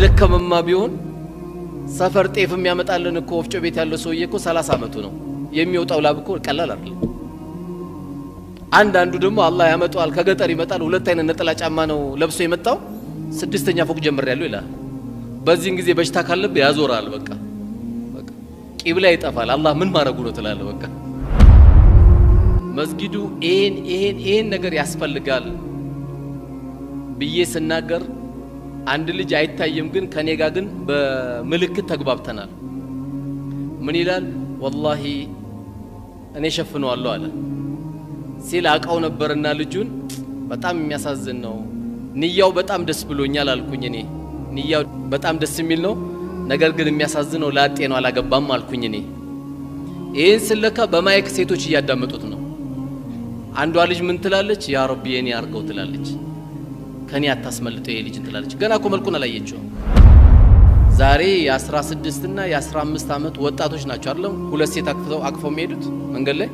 ከደከመማ ቢሆን ሰፈር ጤፍ የሚያመጣልን እኮ ወፍጮ ቤት ያለው ሰውዬ እኮ 30 አመቱ ነው የሚወጣው ላብ እኮ ቀላል አይደለም አንዳንዱ ደግሞ አላህ ያመጣዋል ከገጠር ይመጣል ሁለት አይነት ነጠላ ጫማ ነው ለብሶ የመጣው 6ኛ ፎቅ ጀምር ያለው ይላል በዚህን ጊዜ በሽታ ካለበት ያዞራል በቃ ቂብላ ይጠፋል አላህ ምን ማረጉ ነው ትላለ በቃ መስጊዱ ይሄን ነገር ያስፈልጋል ብዬ ስናገር አንድ ልጅ አይታየም ግን ከኔ ጋር ግን በምልክት ተግባብተናል ምን ይላል ወላሂ እኔ ሸፍነዋለሁ አለ ሲል አቃው ነበርና ልጁን በጣም የሚያሳዝን ነው ንያው በጣም ደስ ብሎኛል አልኩኝ እኔ ንያው በጣም ደስ የሚል ነው ነገር ግን የሚያሳዝነው ላጤ ነው አላገባም አልኩኝ እኔ ይሄን ስለካ በማይክ ሴቶች እያዳመጡት ነው አንዷ ልጅ ምን ትላለች ያ ረቢ የኔ አርገው ትላለች ከኔ አታስመልጠው ይሄ ልጅ ትላለች ገና እኮ መልኩን አላየችው ዛሬ የ16 እና የ15 አመት ወጣቶች ናቸው አይደል ሁለት ሴት አቅፈው የሚሄዱት መንገድ ላይ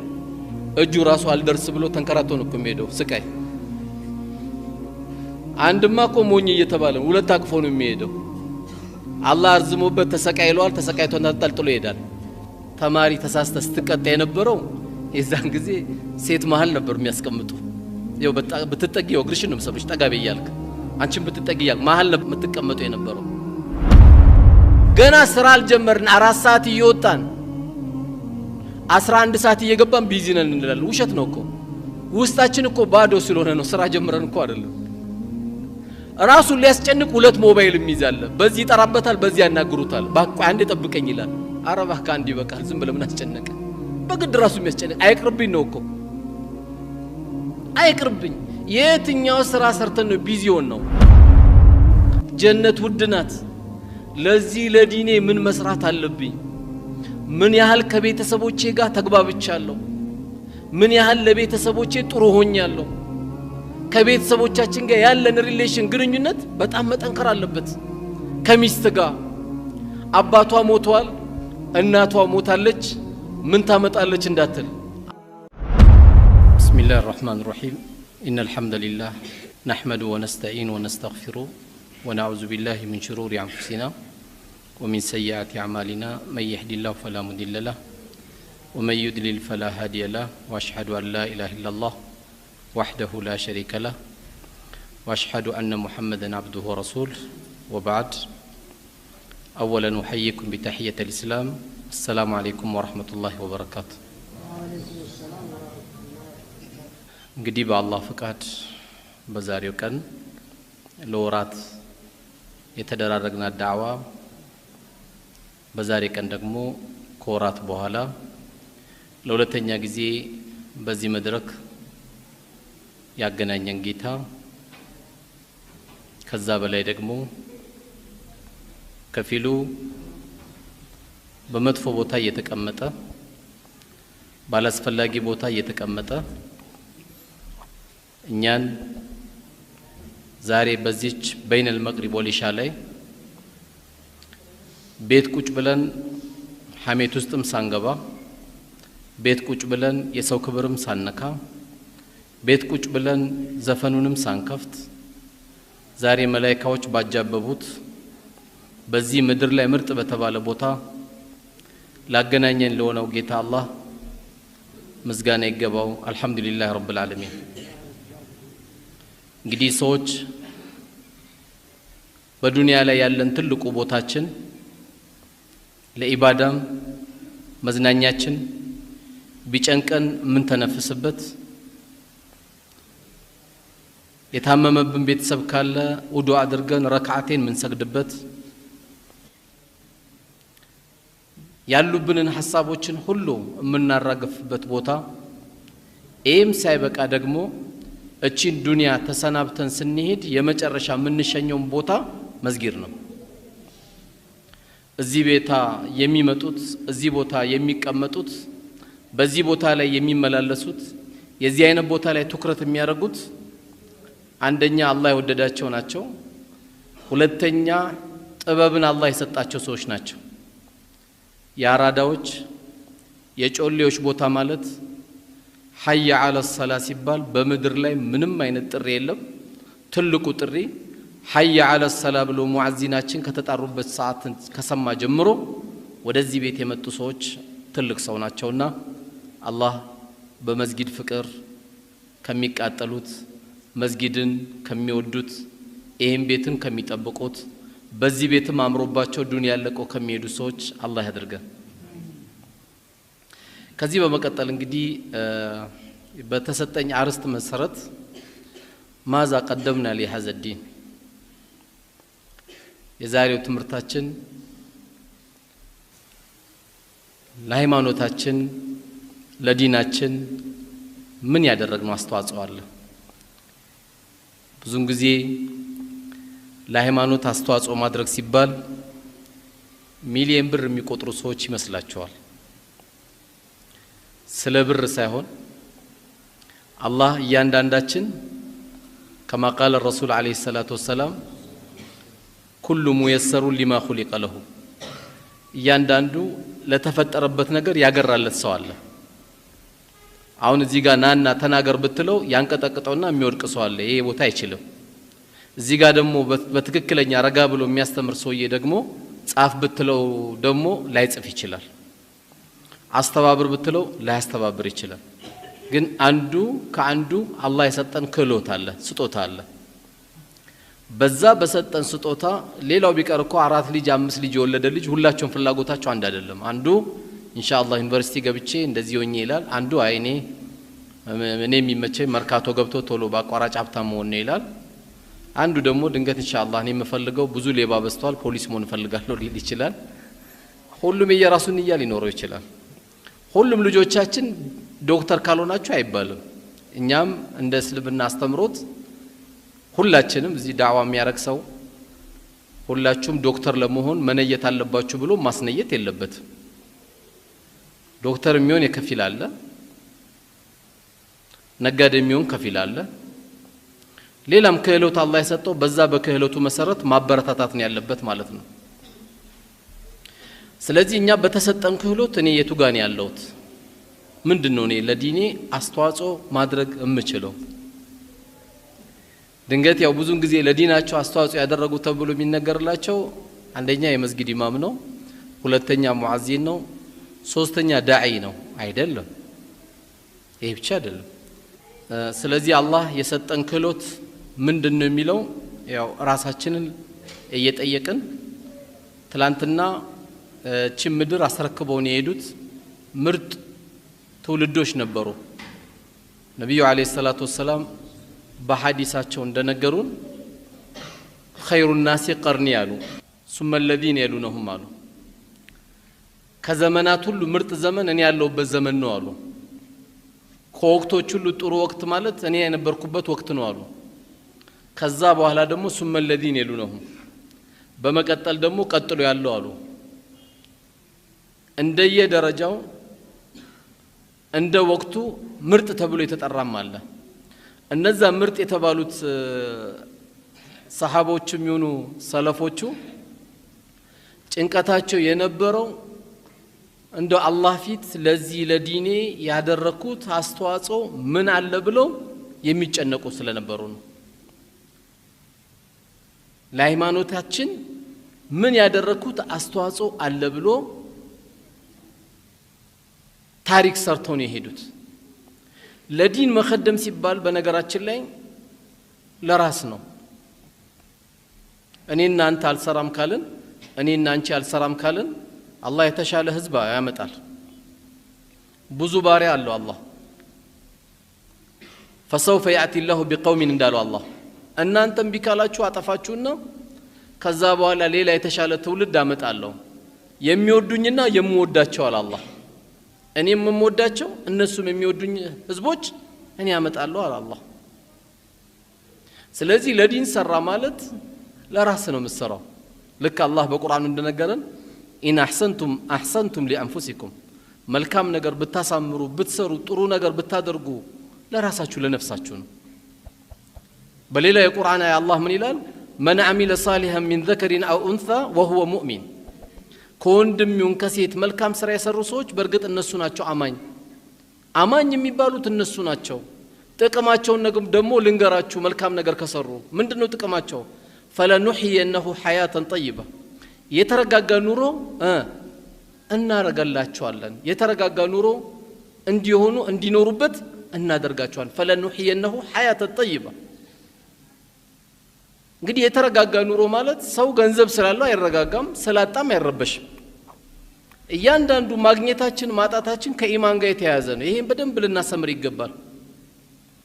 እጁ ራሱ አልደርስ ብሎ ተንከራቶ ነው የሚሄደው ስቃይ አንድማ እኮ ሞኝ እየተባለ ሁለት አቅፎ ነው የሚሄደው አላህ አርዝሞበት ተሰቃይሏል ተሰቃይቶ ተንጠልጥሎ ይሄዳል ተማሪ ተሳስተ ስትቀጣ የነበረው የዛን ጊዜ ሴት መሃል ነበር የሚያስቀምጡ ይው በትጠጊው እግርሽን ነው ሰብሽ ጠጋቤ ይያልክ አንቺም በትጠጊያል መሃል ነው የምትቀመጡ የነበረው ገና ስራ አልጀመርን 4 ሰዓት እየወጣን 11 ሰዓት እየገባን ቢዚ ነን እንላለን ውሸት ነው እኮ ውስጣችን እኮ ባዶ ስለሆነ ነው ስራ ጀምረን እኮ አይደለም ራሱን ሊያስጨንቅ ሁለት ሞባይል የሚይዛል በዚህ ይጠራበታል በዚህ ያናግሩታል ባቋ አንዴ ጠብቀኝ ይላል አረባህ ካንዲ በቃ ዝም ብለ ምን አስጨነቀ በግድ ራሱ የሚያስጨንቅ አይቅርብኝ ነው እኮ አይቅርብኝ የትኛው ስራ ሰርተን ነው ቢዚውን ነው ጀነት ውድናት ለዚህ ለዲኔ ምን መስራት አለብኝ ምን ያህል ከቤተሰቦቼ ጋር ተግባብቻለሁ ምን ያህል ለቤተሰቦቼ ጥሩ ሆኛለሁ ከቤተሰቦቻችን ጋር ያለን ሪሌሽን ግንኙነት በጣም መጠንከር አለበት ከሚስት ጋር አባቷ ሞቷል እናቷ ሞታለች ምን ታመጣለች እንዳትል بسم الله الرحمن الرحيم إن الحمد لله نحمد ونستعين ونستغفر ونعوذ بالله من شرور أنفسنا ومن سيئات أعمالنا من يهد الله فلا مضل له ومن يضلل فلا هادي له وأشهد أن لا إله إلا الله وحده لا شريك له وأشهد أن محمدا عبده ورسوله وبعد أولا أحييكم بتحية الإسلام السلام عليكم ورحمة الله وبركاته እንግዲህ በአላህ ፍቃድ በዛሬው ቀን ለወራት የተደራረግና ዳዕዋ በዛሬ ቀን ደግሞ ከወራት በኋላ ለሁለተኛ ጊዜ በዚህ መድረክ ያገናኘን ጌታ ከዛ በላይ ደግሞ ከፊሉ በመጥፎ ቦታ እየተቀመጠ ባላስፈላጊ ቦታ እየተቀመጠ እኛን ዛሬ በዚች በይነል መግሪብ ወሊሻ ላይ ቤት ቁጭ ብለን ሐሜት ውስጥም ሳንገባ ቤት ቁጭ ብለን የሰው ክብርም ሳንነካ ቤት ቁጭ ብለን ዘፈኑንም ሳንከፍት ዛሬ መላእክቶች ባጃበቡት በዚህ ምድር ላይ ምርጥ በተባለ ቦታ ላገናኘን ለሆነው ጌታ አላህ ምስጋና ይገባው አልহামዱሊላህ ረብል ዓለሚን እንግዲህ ሰዎች በዱንያ ላይ ያለን ትልቁ ቦታችን ለኢባዳም መዝናኛችን ቢጨንቀን ምን ተነፍስበት የታመመብን ቤተሰብ ካለ ውዱ አድርገን ረካዓቴን ምን ሰግድበት ያሉብንን ሐሳቦችን ሁሉ የምናራግፍበት ቦታ ኤም ሳይበቃ ደግሞ እቺን ዱንያ ተሰናብተን ስንሄድ የመጨረሻ ምንሸኘው ቦታ መስጊድ ነው እዚህ ቤታ የሚመጡት እዚህ ቦታ የሚቀመጡት በዚህ ቦታ ላይ የሚመላለሱት የዚህ አይነት ቦታ ላይ ትኩረት የሚያደርጉት አንደኛ አላህ የወደዳቸው ናቸው ሁለተኛ ጥበብን አላህ የሰጣቸው ሰዎች ናቸው ያራዳዎች የጮሌዎች ቦታ ማለት ሐየ ዐለ ሰላ ሲባል በመድር ላይ ምንም አይነት ጥሪ የለም ትልቁ ጥሪ ሐይ ዐለ ሰላ ብሎ ሙዓዚናችን ከተጣሩበት ሰዓት ከሰማ ጀምሮ ወደዚህ ቤት የመጡ ሰዎች ትልቅ ሰው ናቸውና አላህ በመስጊድ ፍቅር ከሚቃጠሉት መስጊድን ከሚወዱት ይሄን ቤትን ከሚጠብቁት በዚህ ቤትም አምሮባቸው ዱንያ ያለቀው ከሚሄዱ ሰዎች አላህ ያድርገን። ከዚህ በመቀጠል እንግዲህ በተሰጠኝ አርስት መሰረት ማዛ ቀደምና ለሃذا الدين የዛሬው ትምህርታችን ለሃይማኖታችን ለዲናችን ምን ያደረግነው አስተዋጽኦ አለ? ብዙን ጊዜ ለሃይማኖት አስተዋጽኦ ማድረግ ሲባል ሚሊየን ብር የሚቆጥሩ ሰዎች ይመስላቸዋል። ስለ ብር ሳይሆን አላህ እያንዳንዳችን كما قال الرسول عليه الصلاة والسلام كل ميسر لما خلق له እያንዳንዱ ለተፈጠረበት ነገር ያገራለት ሰው አለ። አሁን እዚህ ጋር ናና ተናገር ብትለው ያንቀጠቅጠውና የሚወድቅ ሰው አለ። ይሄ ቦታ አይችልም። እዚህ ጋር ደግሞ በትክክለኛ ረጋ ብሎ የሚያስተምር ሰውዬ ደግሞ ጻፍ ብትለው ደግሞ ላይጽፍ ይችላል። አስተባብር ብትለው ላያስተባብር ይችላል። ግን አንዱ ከአንዱ አላህ የሰጠን ክህሎት አለ፣ ስጦታ አለ። በዛ በሰጠን ስጦታ ሌላው ቢቀር እኮ 4 ልጅ 5 ልጅ የወለደ ልጅ ሁላቸውም ፍላጎታቸው አንድ አይደለም። አንዱ ኢንሻአላህ ዩኒቨርሲቲ ገብቼ እንደዚህ ሆኜ ይላል። አንዱ አይኔ የሚመቸኝ መርካቶ ገብቶ ቶሎ ባቋራጭ ሀብታም መሆን ነው ይላል። አንዱ ደግሞ ድንገት ኢንሻአላህ እኔ የምፈልገው ብዙ ሌባ በዝቷል ፖሊስ መሆን ፈልጋለሁ ሊል ይችላል። ሁሉም የራሱን ይያል ሊኖረው ይችላል። ሁሉም ልጆቻችን ዶክተር ካልሆናችሁ አይባልም። እኛም እንደ እስልምና አስተምሮት ሁላችንም እዚህ ዳዕዋ የሚያረግ ሰው ሁላችሁም ዶክተር ለመሆን መነየት አለባችሁ ብሎ ማስነየት የለበትም። ዶክተር የሚሆን የከፊል አለ፣ ነጋዴ የሚሆን ከፊል አለ። ሌላም ክህሎት አላህ የሰጠው በዛ በክህሎቱ መሰረት ማበረታታት ነው ያለበት ማለት ነው። ስለዚህ እኛ በተሰጠን ክህሎት እኔ የቱ ጋር ነው ያለሁት? ምንድነው እኔ ለዲኔ አስተዋጽኦ ማድረግ የምችለው? ድንገት ያው ብዙን ጊዜ ለዲናቸው አስተዋጽኦ ያደረጉ ተብሎ የሚነገርላቸው አንደኛ የመስጊድ ኢማም ነው፣ ሁለተኛ ሙአዚን ነው፣ ሶስተኛ ዳዒ ነው። አይደለም፣ ይሄ ብቻ አይደለም። ስለዚህ አላህ የሰጠን ክህሎት ምንድነው የሚለው ያው ራሳችንን እየጠየቅን ትላንትና ቺ ምድር አስረክበውን የሄዱት ምርጥ ትውልዶች ነበሩ። ነብዩ አለይሂ ሰላቱ ወሰለም በሐዲሳቸው እንደነገሩን خير الناس قرني ያሉ ثم الذين يلونهم አሉ። ከዘመናት ሁሉ ምርጥ ዘመን እኔ ያለሁበት ዘመን ነው አሉ። ከወቅቶች ሁሉ ጥሩ ወቅት ማለት እኔ የነበርኩበት ወቅት ነው አሉ። ከዛ በኋላ ደግሞ ثم الذين يلونهم በመቀጠል ደግሞ ቀጥሎ ያለው አሉ። እንደየ ደረጃው እንደ ወቅቱ ምርጥ ተብሎ የተጠራም አለ። እነዛ ምርጥ የተባሉት ሰሃቦችም ይሁኑ ሰለፎቹ ጭንቀታቸው የነበረው እንደ አላህ ፊት ለዚህ ለዲኔ ያደረኩት አስተዋጽኦ ምን አለ ብለው የሚጨነቁ ስለነበሩ ነው። ለሃይማኖታችን ምን ያደረኩት አስተዋጽኦ አለ ብሎ ታሪክ ሰርተው ነው የሄዱት። ለዲን መخدም ሲባል በነገራችን ላይ ለራስ ነው። እኔና አንተ አልሰራም ካልን እኔና አንቺ አልሰራም ካልን አላህ የተሻለ ህዝብ ያመጣል። ብዙ ባሪያ አለው አላህ። فسوف ياتي الله بقوم እንዳለው አላህ እናንተም ቢካላችሁ አጠፋችሁና ከዛ በኋላ ሌላ የተሻለ ትውልድ አመጣለሁ የሚወዱኝና የምወዳቸው አለ አላህ። እኔም የምወዳቸው እነሱም የሚወዱኝ ህዝቦች እኔ አመጣለሁ አለ አላህ። ስለዚህ ለዲን ሰራ ማለት ለራስ ነው መስራው። ልክ አላህ በቁርአኑ እንደነገረን ኢን አህሰንቱም አህሰንቱም ለአንፉሲኩም መልካም ነገር ብታሳምሩ ብትሰሩ ጥሩ ነገር ብታደርጉ ለራሳችሁ ለነፍሳችሁ ነው። በሌላ የቁርአን አያ አላህ ምን ይላል? من عمل صالحا من ذكر او انثى وهو مؤمن ከወንድም ይሁን ከሴት መልካም ስራ የሰሩ ሰዎች በርግጥ እነሱ ናቸው አማኝ የሚባሉት እነሱ ናቸው። ጥቅማቸውን ደግሞ ልንገራችሁ መልካም ነገር ከሰሩ ምንድነው ጥቅማቸው? فلنحيينه حياة طيبة የተረጋጋ ኑሮ እናረጋላቸዋለን የተረጋጋ ኑሮ እንዲሆኑ እንዲኖሩበት እናደርጋቸዋለን فلنحيينه حياة طيبة እንግዲህ የተረጋጋ ኑሮ ማለት ሰው ገንዘብ ስላለው አይረጋጋም ስላጣም አይረበሽም እያንዳንዱ ማግኘታችን ማጣታችን ከኢማን ጋር የተያያዘ ነው ይሄን በደንብ ልናሰምር ይገባል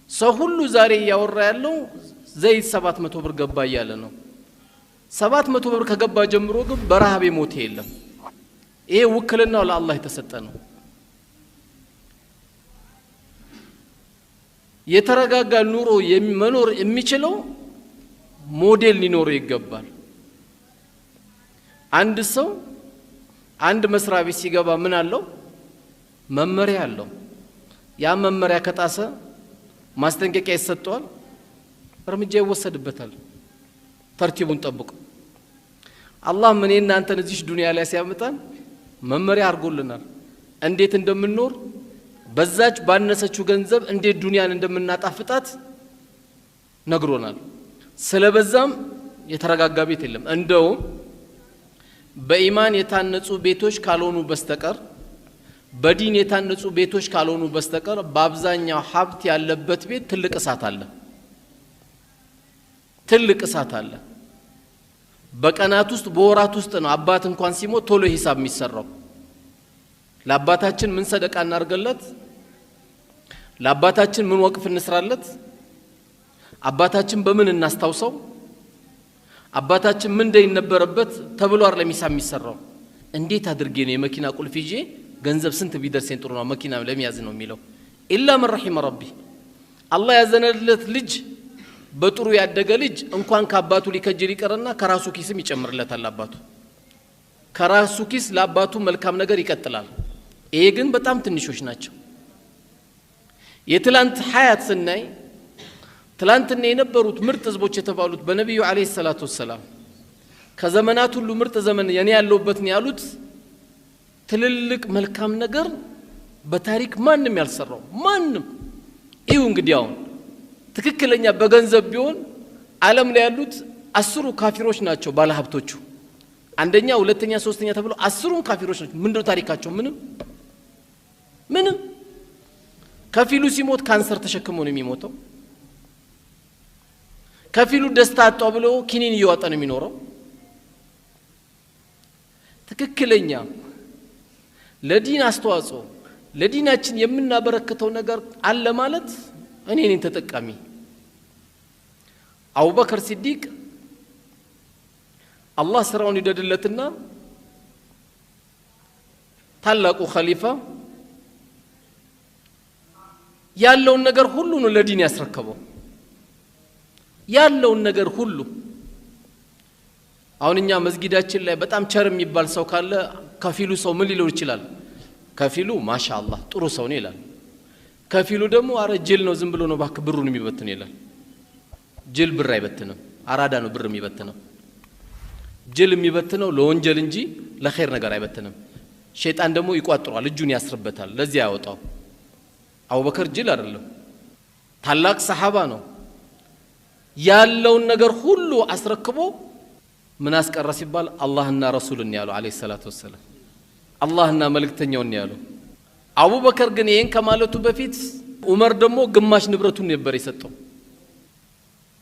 ሰው ሁሉ ዛሬ ያወራ ያለው ዘይት 700 ብር ገባ ያለ ነው 700 ብር ከገባ ጀምሮ ግን በረሃብ የሞተ የለም ይሄ ውክልናው ለአላህ የተሰጠ ነው የተረጋጋ ኑሮ መኖር የሚችለው ሞዴል ሊኖረው ይገባል አንድ ሰው አንድ መስሪያ ቤት ሲገባ ምን አለው መመሪያ አለው ያ መመሪያ ከጣሰ ማስጠንቀቂያ ይሰጠዋል እርምጃ ይወሰድበታል ተርቲቡን ጠብቆ አላህ ምን እናንተን እዚህ ዱንያ ላይ ሲያመጣን መመሪያ አርጎልናል እንዴት እንደምንኖር በዛች ባነሰችው ገንዘብ እንዴት ዱንያን እንደምናጣፍጣት ነግሮናል ስለበዛም የተረጋጋ ቤት የለም እንደውም በኢማን የታነጹ ቤቶች ካልሆኑ በስተቀር በዲን የታነጹ ቤቶች ካልሆኑ በስተቀር በአብዛኛው ሀብት ያለበት ቤት ትልቅ እሳት አለ በቀናት ውስጥ በወራት ውስጥ ነው አባት እንኳን ሲሞት ቶሎ ሂሳብ የሚሰራው ለአባታችን ምን ሰደቃ እናርገለት ለአባታችን ምን ወቅፍ እንስራለት አባታችን በምን እናስታውሰው አባታችን ምን እንደነበረበት ተብሎ አይደለም ሂሳብ የሚሰራው እንዴት አድርጌ ነው የመኪና ቁልፍ ይዤ ገንዘብ ስንት ቢደርሰኝ ጥሩ ነው መኪና ለሚያዝ ነው የሚለው ኢላ من رحم ربي አላህ ያዘነለት ልጅ በጥሩ ያደገ ልጅ እንኳን ከአባቱ ሊከጅል ይቀርና ከራሱ ኪስም ይጨምርለታል አባቱ ከራሱ ኪስ ለአባቱ መልካም ነገር ይቀጥላል ይሄ ግን በጣም ትንሾች ናቸው የትላንት ሐያት ስናይ ትላንትና የነበሩት ምርጥ ህዝቦች የተባሉት በነብዩ አለይሂ ሰላቱ ወሰለም ከዘመናት ሁሉ ምርጥ ዘመን የኔ ያለውበት ነው ያሉት ትልልቅ መልካም ነገር በታሪክ ማንንም ያልሰራው ማንንም ይው እንግዲህ አሁን ትክክለኛ በገንዘብ ቢሆን ዓለም ላይ ያሉት 10 ካፊሮች ናቸው ባለሀብቶቹ አንደኛ ሁለተኛ ሶስተኛ ተብሎ 10 ካፊሮች ናቸው ምንድነው ታሪካቸው ምንም ከፊሉ ሲሞት ካንሰር ተሸክሞ ነው የሚሞተው ከፊሉ ደስታ አጣው ብሎ ኪኒን እየዋጠ ነው የሚኖረው ትክክለኛ ለዲን አስተዋጽኦ ለዲናችን የምናበረከተው ነገር አለ ማለት እኔን ተጠቃሚ አቡበከር ሲዲቅ አላህ ስራውን ይደድለትና ታላቁ ኸሊፋ ያለውን ነገር ሁሉ ነው ለዲን ያስረከበው ያለውን ነገር ሁሉ አሁንኛ መስጊዳችን ላይ በጣም ቸር የሚባል ሰው ካለ ከፊሉ ሰው ምን ሊለው ይችላል ከፊሉ ማሻአላህ ጥሩ ሰው ነው ይላል ከፊሉ ደግሞ አረ ጅል ነው ዝም ብሎ ነው ባክ ብሩን የሚበትን ይላል ጅል ብር አይበትንም አራዳ ነው ብር የሚበትነው ጅል የሚበትነው ለወንጀል እንጂ ለኸይር ነገር አይበትንም ሸይጣን ደግሞ ይቋጥሯል እጁን ያስርበታል ለዚህ ያወጣው አቡበከር ጅል አይደለም ታላቅ ሰሃባ ነው ያለውን ነገር ሁሉ አስረክቦ ምን አስቀረ ሲባል አላህና ረሱልን ያለው አለይሂ ሰላቱ ወሰለም አላህና መልእክተኛውን ያለው አቡበከር ግን ይሄን ከማለቱ በፊት ዑመር ደግሞ ግማሽ ንብረቱን ነበር የሰጠው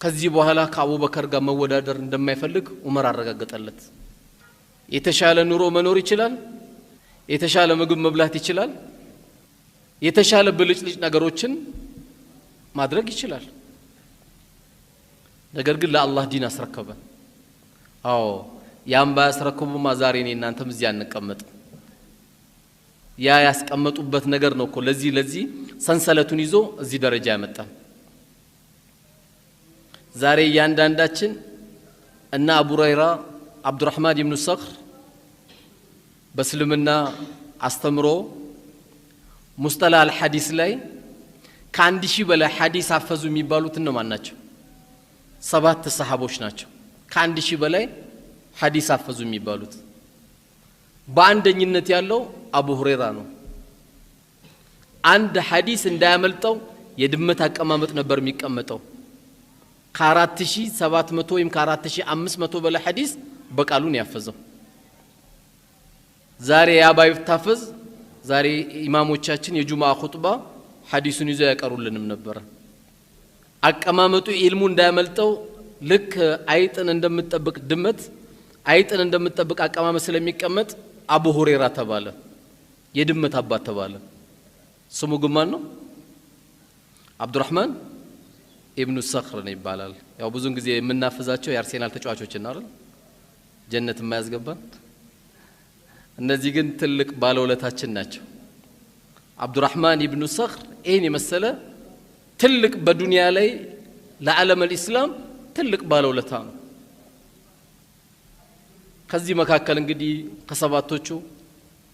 ከዚህ በኋላ ከአቡበከር ጋር መወዳደር እንደማይፈልግ ዑመር አረጋገጠለት የተሻለ ኑሮ መኖር ይችላል የተሻለ ምግብ መብላት ይችላል የተሻለ ብልጭልጭ ነገሮችን ማድረግ ይችላል ነገር ግን ለአላህ ዲን አስረከበ አዎ ያን ባያስረከቡማ ዛሬ እኔ እናንተም እዚህ አንቀመጥ ያ ያስቀመጡበት ነገር ነው እኮ ለዚህ ሰንሰለቱን ይዞ እዚህ ደረጃ ያመጣ ዛሬ ያንዳንዳችን እና አቡ ሁረይራ አብዱራህማን ኢብኑ ሰኽር በእስልምና አስተምሮ ሙስጠላህ አልሐዲስ ላይ ከአንድ ሺህ በላይ ሐዲስ አፈዙ የሚባሉት እነማን ናቸው 7 ሰሃቦች ናቸው ከአንድ ሺህ በላይ ሐዲስ አፈዙ የሚባሉት በአንደኝነት ያለው አቡ ሁረይራ ነው አንድ ሐዲስ እንዳያመልጠው የድመት አቀማመጥ ነበር የሚቀመጠው ከ4700 ወይም ከ4500 በላይ ሐዲስ በቃሉን ያፈዘው ዛሬ ያባይ ታፈዝ ዛሬ ኢማሞቻችን የጁማዓ ኹጥባ ሐዲሱን ይዘው ያቀሩልንም ነበር አቀማመጡ ኢልሙ እንዳያመልጠው ልክ አይጥን እንደምትጠብቅ ድመት አይጥን እንደምትጠብቅ አቀማመጥ ስለሚቀመጥ አቡ ሁረይራ ተባለ የድመት አባት ተባለ ስሙ ግማን ነው አብዱራህማን ኢብኑ ሰኽር ነው ይባላል ያው ብዙን ጊዜ የምናፈዛቸው የአርሴናል ተጫዋቾች እና አይደል ጀነት የማያስገባን እነዚህ ግን ትልቅ ባለውለታችን ናቸው አብዱራህማን ኢብኑ ሰኽር ይሄን የመሰለ ትልቅ በዱንያ ላይ ለዓለም الاسلام ትልቅ ባለውለታ ነው ከዚህ መካከል እንግዲህ ከሰባቶቹ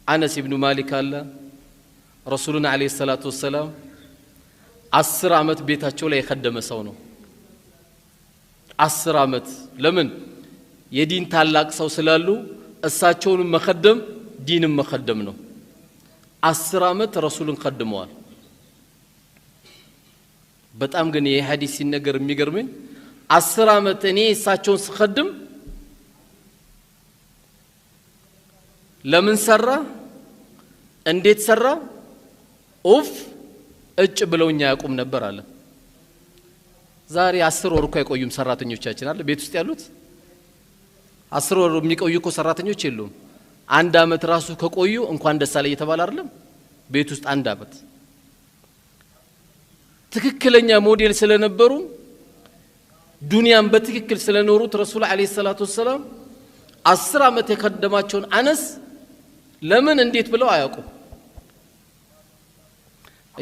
አነስ ኢብኑ ማሊክ አለ ረሱሉና አለይሂ ሰላቱ ወሰለም 10 አመት ቤታቸው ላይ የخدመ ሰው ነው 10 አመት ለምን የዲን ታላቅ ሰው ስላሉ እሳቸውን መخدም ዲንም መخدም ነው 10 አመት ረሱልን خدመዋል በጣም ግን ይሄ ሐዲስ ሲነገር የሚገርመኝ 10 አመት እኔ እሳቸውን ስخدም ለምን ሰራ እንዴት ሰራ ኡፍ እጭ ብለውኛ ያቆም ነበር አለ ዛሬ 10 ወር እኮ አይቆዩም ሰራተኞቻችን አለ ቤት ውስጥ ያሉት 10 ወር የሚቆዩ እኮ ሰራተኞች የሉም አንድ አመት ራሱ ከቆዩ እንኳን ደስ አለ እየተባለ አይደለም ቤት ውስጥ አንድ አመት ትክክለኛ ሞዴል ስለነበሩ ዱንያን በትክክል ስለኖሩት ረሱል አለይሂ ሰላቱ ወሰለም 10 አመት የከደማቸውን አነስ ለምን እንዴት ብለው አያውቁ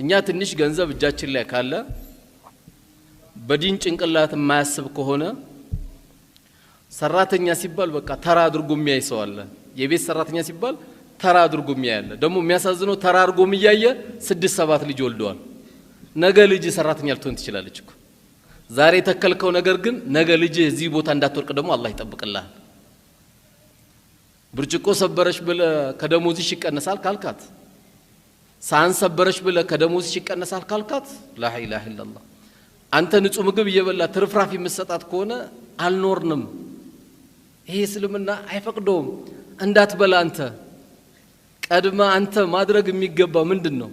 እኛ ትንሽ ገንዘብ እጃችን ላይ ካለ በዲን ጭንቅላት የማያስብ ከሆነ ሰራተኛ ሲባል በቃ ተራ አድርጎ የሚያይ ሰው አለ የቤት ሰራተኛ ሲባል ተራ አድርጎ የሚያይ አለ ደግሞ የሚያሳዝነው ተራ አድርጎ የሚያየ 6-7 ልጅ ወልደዋል ነገ ልጅ ሰራተኛ ልትሆን ትችላለች እኮ ዛሬ ተከልከው ነገር ግን ነገ ልጅ እዚህ ቦታ እንዳትወርቅ ደግሞ አላህ ይጠብቅልሃል ብርጭቆ ሰበረሽ ብለ ከደሞዝሽ ይቀነሳል ካልካት ሳን ሰበረሽ ብለ ከደሞዝሽ ይቀነሳል ካልካት ላ ኢላሃ ኢላላህ አንተ ንጹህ ምግብ እየበላ ትርፍራፊ መስጣት ከሆነ አልኖርንም ይሄ እስልምና አይፈቅዶም እንዳትበላ አንተ ቀድማ አንተ ማድረግ የሚገባ ምንድነው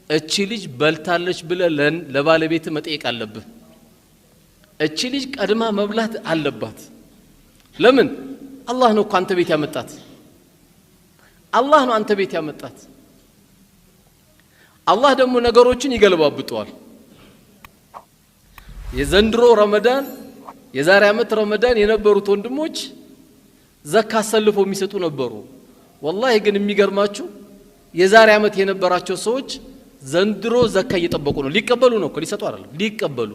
እቺ ልጅ በልታለች ብለ ለባለቤት መጠየቅ አለብህ እቺ ልጅ ቀድማ መብላት አለባት ለምን አላህ ነው እኮ አንተ ቤት ያመጣት አላህ ነው አንተ ቤት ያመጣት አላህ ደግሞ ነገሮችን ይገልባብጠዋል የዘንድሮ ረመዳን የዛሬ አመት ረመዳን የነበሩት ወንድሞች ዘካ ሰልፎ የሚሰጡ ነበሩ والله ግን የሚገርማችሁ የዛሬ አመት የነበራቸው ሰዎች ዘንድሮ ዘካ እየጠበቁ ነው ሊቀበሉ ነው እኮ ሊሰጡ አይደለም ሊቀበሉ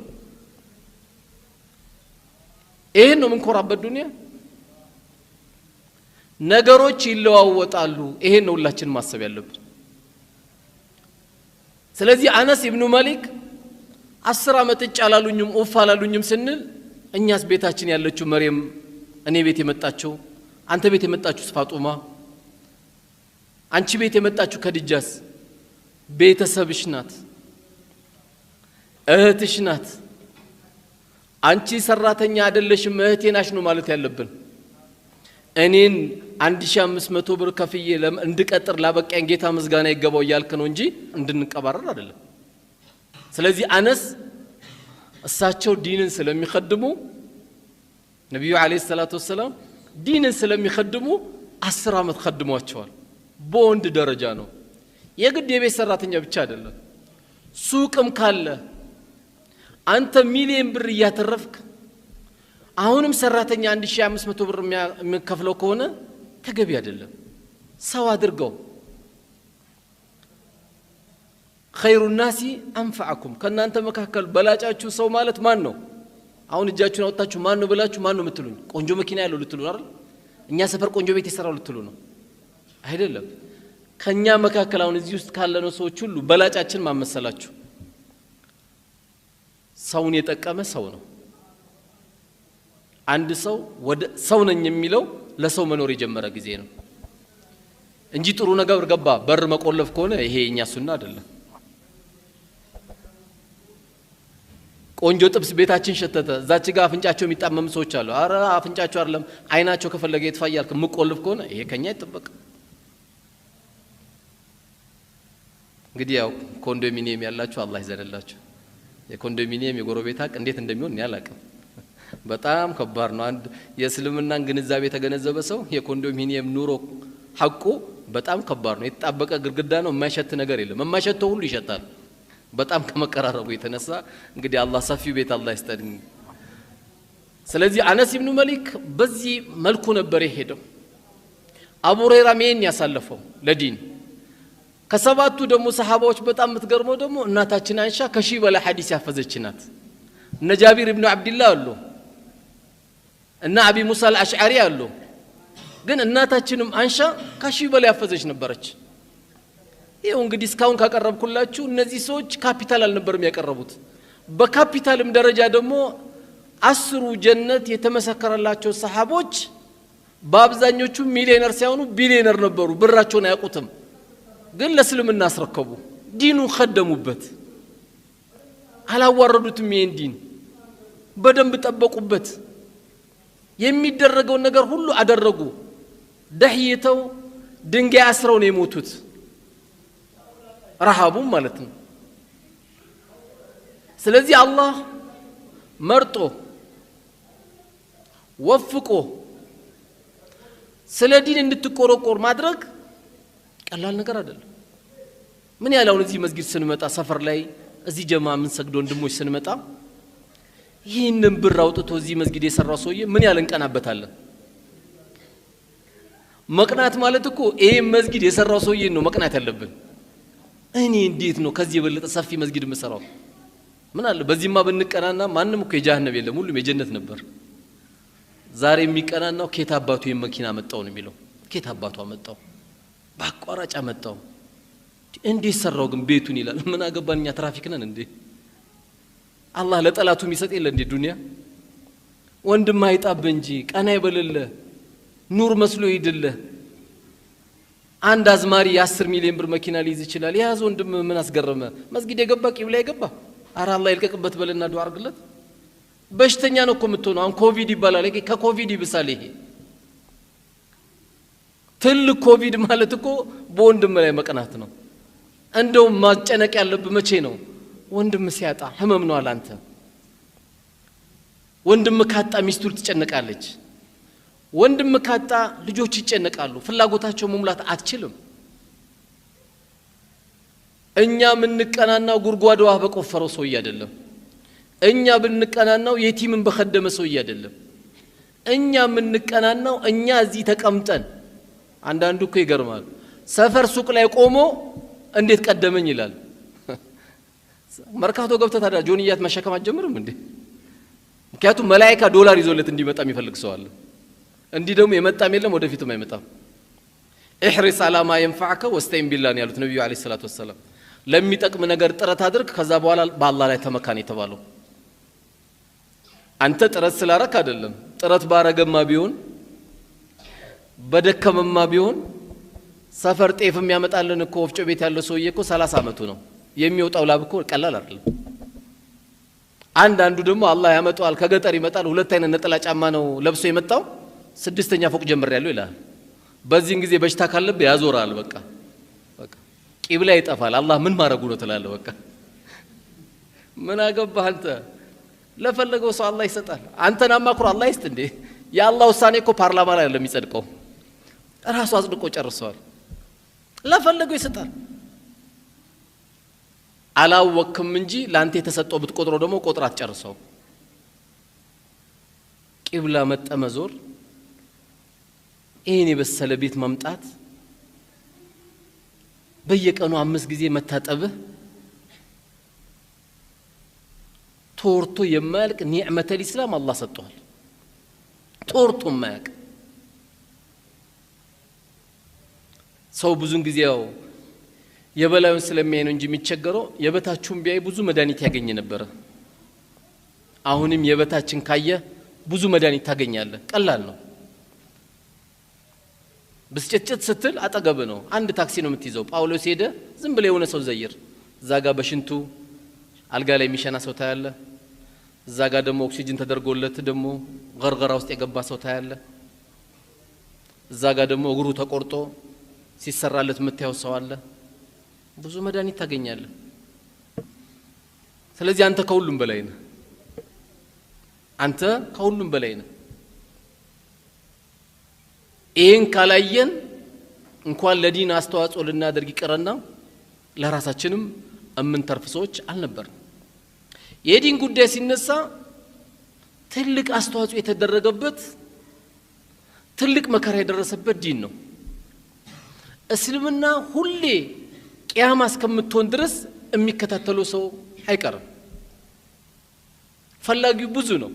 ይሄን ነው ምንኮራበት ዱንያ ነገሮች ይለዋወጣሉ ይሄን ነው ሁላችን ማሰብ ያለብን ስለዚህ አነስ ኢብኑ ማሊክ 10 አመት እጫላሉኝም ኡፋላሉኝም ስንል እኛስ ቤታችን ያለችው መርየም እኔ ቤት የመጣችው አንተ ቤት የመጣችው ፋጡማ አንቺ ቤት የመጣችው ከድጃስ ቤተሰብሽ ናት እህትሽ ናት አንቺ ሰራተኛ አይደለሽም እህቴ ናሽ ነው ማለት ያለብን እኔን 1500 ብር ከፍዬ እንድቀጥር ላበቃኝ ጌታ ምስጋና ይገባው ያልክ ነው እንጂ እንድንቀባረር አይደለም ስለዚህ አነስ እሳቸው ዲንን ስለሚخدሙ ነብዩ አለይሂ ሰላቱ ወሰለም ዲንን ስለሚخدሙ 10 አመት خدሟቸዋል በወንድ ደረጃ ነው የግድ የቤት ሰራተኛ ብቻ አይደለም ሱቅም ካለ አንተ ሚሊዮን ብር ያተረፍክ አሁንም ሰራተኛ 1500 ብር የሚከፍለው ከሆነ ተገቢ አይደለም ሰው አድርገው خير الناس انفعكم ከናንተ መካከል በላጫችሁ ሰው ማለት ማን ነው አሁን እጃችሁን አውጣችሁ ማን ነው ብላችሁ ማን ነው የምትሉኝ ቆንጆ መኪና ያለው ልትሉ አይደል እኛ ሰፈር ቆንጆ ቤት ይሰራው ልትሉ ነው አይደለም ከኛ መካከል አሁን እዚህ ውስጥ ካለነው ሰዎች ሁሉ በላጫችን ማመሰላችሁ ሰውን የጠቀመ ሰው ነው አንድ ሰው ወደ ሰው ነኝ የሚለው ለሰው መኖር የጀመረ ጊዜ ነው እንጂ ጥሩ ነገር ገባ በር መቆለፍ ከሆነ ይሄ የኛ ሱና አይደለም ቆንጆ ጥብስ ቤታችን ሸተተ እዛች ጋር አፍንጫቸው የሚጣመም ሰዎች አሉ አረ አፍንጫቸው አይደለም አይናቸው ከፈለገ ይጥፋያል ከመቆልፍ ከሆነ ይሄ ከኛ ይተበቅ እንግዲህ ያው ኮንዶሚኒየም ያላችሁ አላህ ይዘንላችሁ የኮንዶሚኒየም የጎረቤት ሀቅ እንዴት እንደሚሆን ያላቀም በጣም ከባድ ነው አንድ የእስልምናን ግንዛቤ የተገነዘበ ሰው የኮንዶሚኒየም ኑሮ ሐቁ በጣም ከባድ ነው የተጣበቀ ግድግዳ ነው የማይሸት ነገር የለም የማይሸተው ሁሉ ይሸታል በጣም ከመቀራረቡ የተነሳ እንግዲህ አላህ ሰፊው ቤት አላህ ይስጠን ስለዚህ አነስ ኢብኑ መሊክ በዚህ መልኩ ነበር የሄደው አቡ ሁረይራ ምን ያሳለፈው ለዲን ከሰባቱ ደግሞ ሰሃባዎች በጣም ምትገርመው ደግሞ እናታችን አይሻ ከሺህ በላይ ሐዲስ ያፈዘችናት እነ ጃቢር ኢብኑ አብዱላህ አሉ እና አቢ ሙሳ አልአሽዓሪ አሉ ግን እናታችንም አንሻ ከሺህ በላይ ያፈዘች ነበረች ይሄው እንግዲህ እስካሁን ካቀረብኩላችሁ እነዚህ ሰዎች ካፒታል አልነበርም ያቀረቡት በካፒታልም ደረጃ ደግሞ 10 ጀነት የተመሰከረላቸው ሰሃቦች በአብዛኞቹ ሚሊዮነር ሳይሆኑ ቢሊዮነር ነበሩ ብራቸውን አያውቁትም ግን ለእስልምና አስረከቡ ዲኑ ኸደሙበት አላዋረዱትም ይሄን ዲን በደንብ ጠበቁበት የሚደረገው ነገር ሁሉ አደረጉ ደህይተው ድንጋይ አስረው ነው የሞቱት ረሃቡም ማለት ነው ስለዚህ አላህ መርጦ ወፍቆ ስለ ዲን እንድትቆረቆር ማድረግ ቀላል ነገር አይደለም ምን ያለው እዚህ መስጊድ ስንመጣ ሰፈር ላይ እዚህ ጀማ ምን ሰግዶ ወንድሞች ስንመጣ ይሄንን ብር አውጥቶ እዚህ መስጊድ የሰራው ሰውዬ ምን ያለንቀናበታለን መቅናት ማለት እኮ ይሄ መስጊድ የሰራው ሰውዬ ነው መቅናት ያለብን እኔ እንዴት ነው ከዚህ የበለጠ ሰፊ መስጊድ መሰራው ምን አለ በዚህማ ብንቀናና ማንንም እኮ የጀሃነም የለም ሁሉም የጀነት ነበር ዛሬ የሚቀናናው ኬት አባቱ የመኪና መጣው ነው የሚለው ኬት አባቱ አመጣው ባቋራጫ መጣው እንዴት ሰራው ግን ቤቱን ይላል ምን አገባንኛ ትራፊክ ነን እንዴ አላህ ለጠላቱ የሚሰጥ የለ እንዴ ዱንያ ወንድም አይጣብ እንጂ ቀና ይበልለ ኑር መስሎ ይድለ አንድ አዝማሪ የ10 ሚሊዮን ብር መኪና ሊይዝ ይችላል ያዝ ወንድም ምን አስገረመ መስጊድ የገባ ቂብላ የገባ አረ አላህ ይልቀቅበት በልና ዱዓ አርግለት በሽተኛ ነው እኮ የምትሆነው አሁን ኮቪድ ይባላል ከኮቪድ ይብሳል ይሄ ትልቅ ኮቪድ ማለት እኮ በወንድም ላይ መቀናት ነው እንደው ማጨነቅ ያለብህ መቼ ነው ወንድም ሲያጣ ህመም ነው አላንተ ወንድም ካጣ ሚስቱ ትጨነቃለች ወንድም ካጣ ልጆች ይጨነቃሉ ፍላጎታቸው መሙላት አትችልም እኛ ምንቀናናው ጉርጓዳው በቆፈረው ሰው አይደለም እኛ ብንቀናናው የቲምን በخدመ ሰው አይደለም እኛ ምንቀናናው እኛ እዚህ ተቀምጠን አንዳንዱ እኮ ይገርማል ሰፈር ሱቅ ላይ ቆሞ እንዴት ቀደመኝ ይላል መርካቶ ገብተ ታዲያ ጆንያት መሸከም አትጀምርም እንዴ ምክንያቱም መላእክት ዶላር ይዞለት እንዲመጣ የሚፈልግ ሰው አለ እንዲ ደግሞ የመጣም የለም ወደፊትም አይመጣም احرص على ما ينفعك واستعن بالله ያሉት ነብዩ አለይሂ ሰላቱ ወሰለም ለሚጠቅም ነገር ጥረት አድርግ ከዛ በኋላ በአላህ ላይ ተመካን የተባለው አንተ ጥረት ስላረክ አይደለም ጥረት ባረገማ ቢሆን በደከመማ ቢሆን ሰፈር ጤፍ የሚያመጣልን እኮ ወፍጮ ቤት ያለው ሰውዬ እኮ 30 አመቱ ነው የሚወጣው ላብ እኮ ቀላል አይደለም አንዱ ደግሞ አላህ ያመጣዋል ከገጠር ይመጣል ሁለት አይነት ነጠላ ጫማ ነው ለብሶ የመጣው ስድስተኛ ፎቅ ጀምር ያለው ይላል በዚህን ጊዜ በሽታ ካለብ ያዞራል በቃ ቂብላ ይጠፋል አላህ ምን ማረጉ ነው ተላለ በቃ ምን አገባህ አንተ ለፈለገው ሰው አላህ ይሰጣል አንተና ማክሩ አላህ ይስጥ እንዴ ያአላህ ውሳኔ እኮ ፓርላማ ላይ ለሚጸድቀው ራሱ አጽድቆ ጨርሷል ለፈለገው ይሰጣል አላወቅም እንጂ ላንተ የተሰጠው ብትቆጥሮ ደግሞ ቆጥራት ጨርሰው ቂብላ መጠመዞር ይሄን የበሰለ ቤት መምጣት በየቀኑ 5 ጊዜ መታጠብህ ቶርቶ የማልቅ ኒዕመተ الاسلام አላህ ሰጥቷል ቶርቶ ማያቅ ሰው ብዙን ጊዜው የበላዩን ስለሚያይ ነው እንጂ የሚቸገረው የበታችሁን ቢያይ ብዙ መድኃኒት ያገኘ ነበር አሁንም የበታችን ካየ ብዙ መድኃኒት ታገኛለህ ቀላል ነው ብስጭት ስትል አጠገብ ነው አንድ ታክሲ ነው የምትይዘው ጳውሎስ ሄደ ዝም ብለ የሆነ ሰው ዘይር ዛጋ በሽንቱ አልጋ ላይ የሚሸና ሰው ታያለ እዛ ጋር ደግሞ ኦክሲጅን ተደርጎለት ደግሞ ገርገራ ውስጥ የገባ ሰው ታያለ እዛ ጋር ደግሞ እግሩ ተቆርጦ ሲሰራለት መታየው ሰው አለ ብዙ መድኃኒት ታገኛለህ ስለዚህ አንተ ከሁሉም በላይ ነህ አንተ ከሁሉም በላይ ነህ ይሄን ካላየን እንኳን ለዲን አስተዋጽኦ ልናደርግ ይቀርና ለራሳችንም እምንተርፍ ሰዎች አልነበርን የዲን ጉዳይ ሲነሳ ትልቅ አስተዋጽኦ የተደረገበት ትልቅ መከራ የደረሰበት ዲን ነው እስልምና ሁሌ ቂያማ እስከምትሆን ድረስ የሚከታተለው ሰው አይቀርም ፈላጊው ብዙ ነው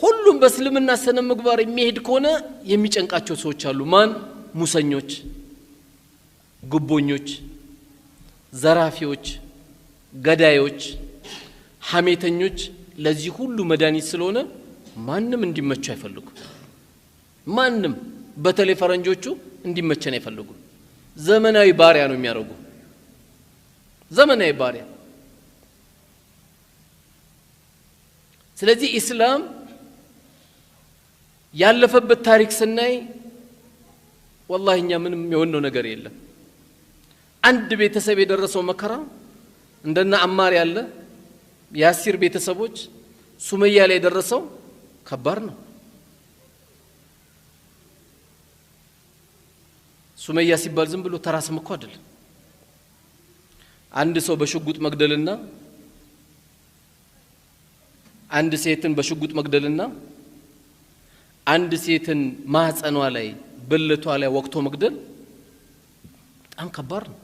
ሁሉም በእስልምና ሰነ ምግባር የሚሄድ ከሆነ የሚጨንቃቸው ሰዎች አሉ ማን ሙሰኞች ጉቦኞች ዘራፊዎች ገዳዮች ሐሜተኞች ለዚህ ሁሉ መድኃኒት ስለሆነ ማንንም እንዲመቸው አይፈልጉም ማንንም በተለይ ፈረንጆቹ እንዲመቸን አይፈልጉም ዘመናዊ ባሪያ ነው የሚያረጉ ዘመናዊ ባሪያ ስለዚህ እስላም ያለፈበት ታሪክ ስናይ والله እኛ ምንም የሆነው ነገር የለም አንድ ቤተሰብ የደረሰው መከራ እንደና አማር ያለ ያሲር ቤተሰቦች ሱመያ ላይ የደረሰው ከባድ ነው ሱመያ ሲባል ዝም ብሎ ተራስም እኮ አይደለም አንድ ሰው በሽጉጥ መግደልና አንድ ሴትን በሽጉጥ መግደልና አንድ ሴትን ማህፀኗ ላይ ብልቷ ላይ ወቅቶ መግደል በጣም ከባድ ነው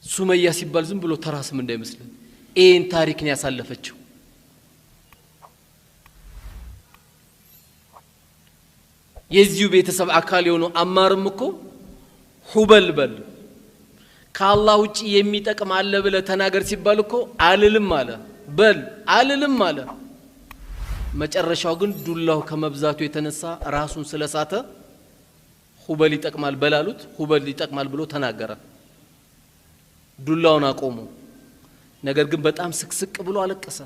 ሱመያ ሲባል ዝም ብሎ ተራስም እንዳይመስልን ይሄን ታሪክ ነው ያሳለፈችው የዚሁ ቤተሰብ አካል የሆነው አማርም እኮ ሁበልበል ከአላህ ውጪ የሚጠቅም አለ ብለ ተናገር ሲባል እኮ አልልም አለ በል አልልም አለ መጨረሻው ግን ዱላው ከመብዛቱ የተነሳ ራሱን ስለሳተ ሁበል ይጠቅማል በላሉት ሁበል ይጠቅማል ብሎ ተናገረ ዱላውን አቆሙ ነገር ግን በጣም ስቅስቅ ብሎ አለቀሰ